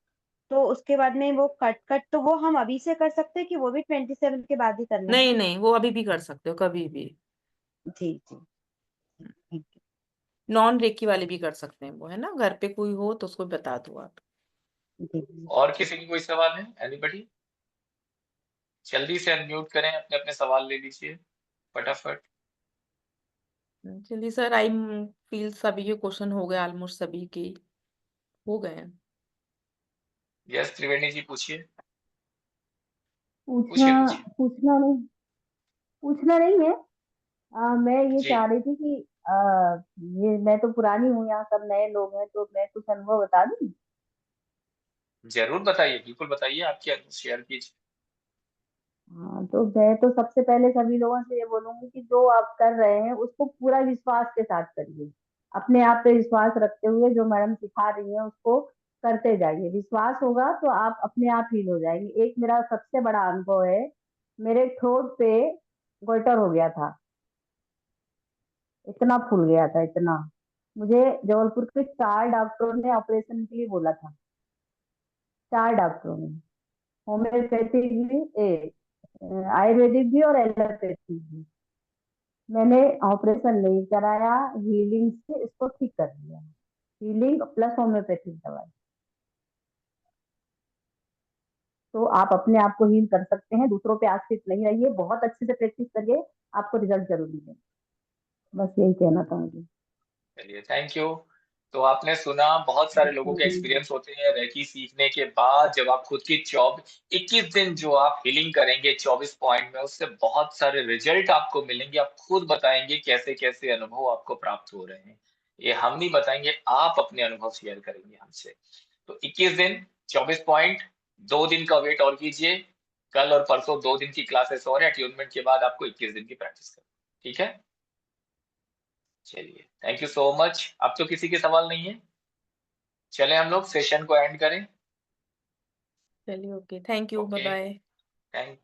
तो उसके बाद में वो कट तो वो हम अभी से कर सकते हैं कि वो भी 27 के बाद ही करना है? नहीं नहीं, वो अभी भी कर सकते हो, कभी भी। जी जी, थैंक नॉन रेकी वाले भी कर सकते हैं वो, है ना। घर पे कोई हो तो उसको बता दो आप। यू। जी और किसी की कोई सवाल है? एनीबॉडी? जल्दी से अनम्यूट करें, अपने अपने सवाल ले लीजिए फटाफट। चलिए सर, आई फील सभी के क्वेश्चन हो गए, ऑलमोस्ट सभी के हो गए हैं। यस त्रिवेणी जी पूछिए, पूछना पूछिए पूछिए। पूछना नहीं पूछना नहीं है। मैं ये जी चाह रही थी कि ये मैं तो पुरानी हूँ, यहाँ सब नए लोग हैं, तो मैं कुछ अनुभव बता दूं। जरूर बताइए, बिल्कुल बताइए, आपके अनुभव शेयर कीजिए। हाँ, तो मैं तो सबसे पहले सभी लोगों से ये बोलूंगी कि जो आप कर रहे हैं उसको पूरा विश्वास के साथ करिए। अपने आप पे विश्वास रखते हुए जो मैडम सिखा रही हैं उसको करते जाइए। विश्वास होगा तो आप अपने आप हील हो जाएंगे। एक मेरा सबसे बड़ा अनुभव है, मेरे ठोड पे गोइटर हो गया था। इतना फूल गया था, इतना। मुझे जबलपुर के 4 डॉक्टरों ने ऑपरेशन के लिए बोला था। 4 डॉक्टरों ने, होम्योपैथिक भी, आयुर्वेदिक भी और एलोपैथिक भी। मैंने ऑपरेशन नहीं कराया, हीलिंग से इसको ठीक कर दिया। हीलिंग प्लस होम्योपैथिक दवाई। तो आप अपने आप को हील कर सकते हैं, दूसरों पे आश्रित नहीं रहिए, बहुत अच्छे से प्रैक्टिस करिए, आपको रिजल्ट जरूर मिलेगा। बस यही कहना चाहूंगी। चलिए, थैंक यू। तो आपने सुना, बहुत सारे लोगों के एक्सपीरियंस होते हैं रेकी सीखने के बाद, जब आप खुद की 21 दिन जो आप हीलिंग करेंगे 24 पॉइंट में, उससे बहुत सारे रिजल्ट आपको मिलेंगे। आप खुद बताएंगे कैसे कैसे अनुभव आपको प्राप्त हो रहे हैं। ये हम नहीं बताएंगे, आप अपने अनुभव शेयर करेंगे हमसे। तो 21 दिन 24 पॉइंट, 2 दिन का वेट और कीजिए। कल और परसों 2 दिन की क्लासेस और है, ट्यूनमेंट के बाद आपको 21 दिन की प्रैक्टिस करनी, ठीक है। चलिए, थैंक यू सो मच। अब तो किसी के सवाल नहीं है, चले हम लोग सेशन को एंड करें। चलिए, okay, thank you, bye okay, bye. Thank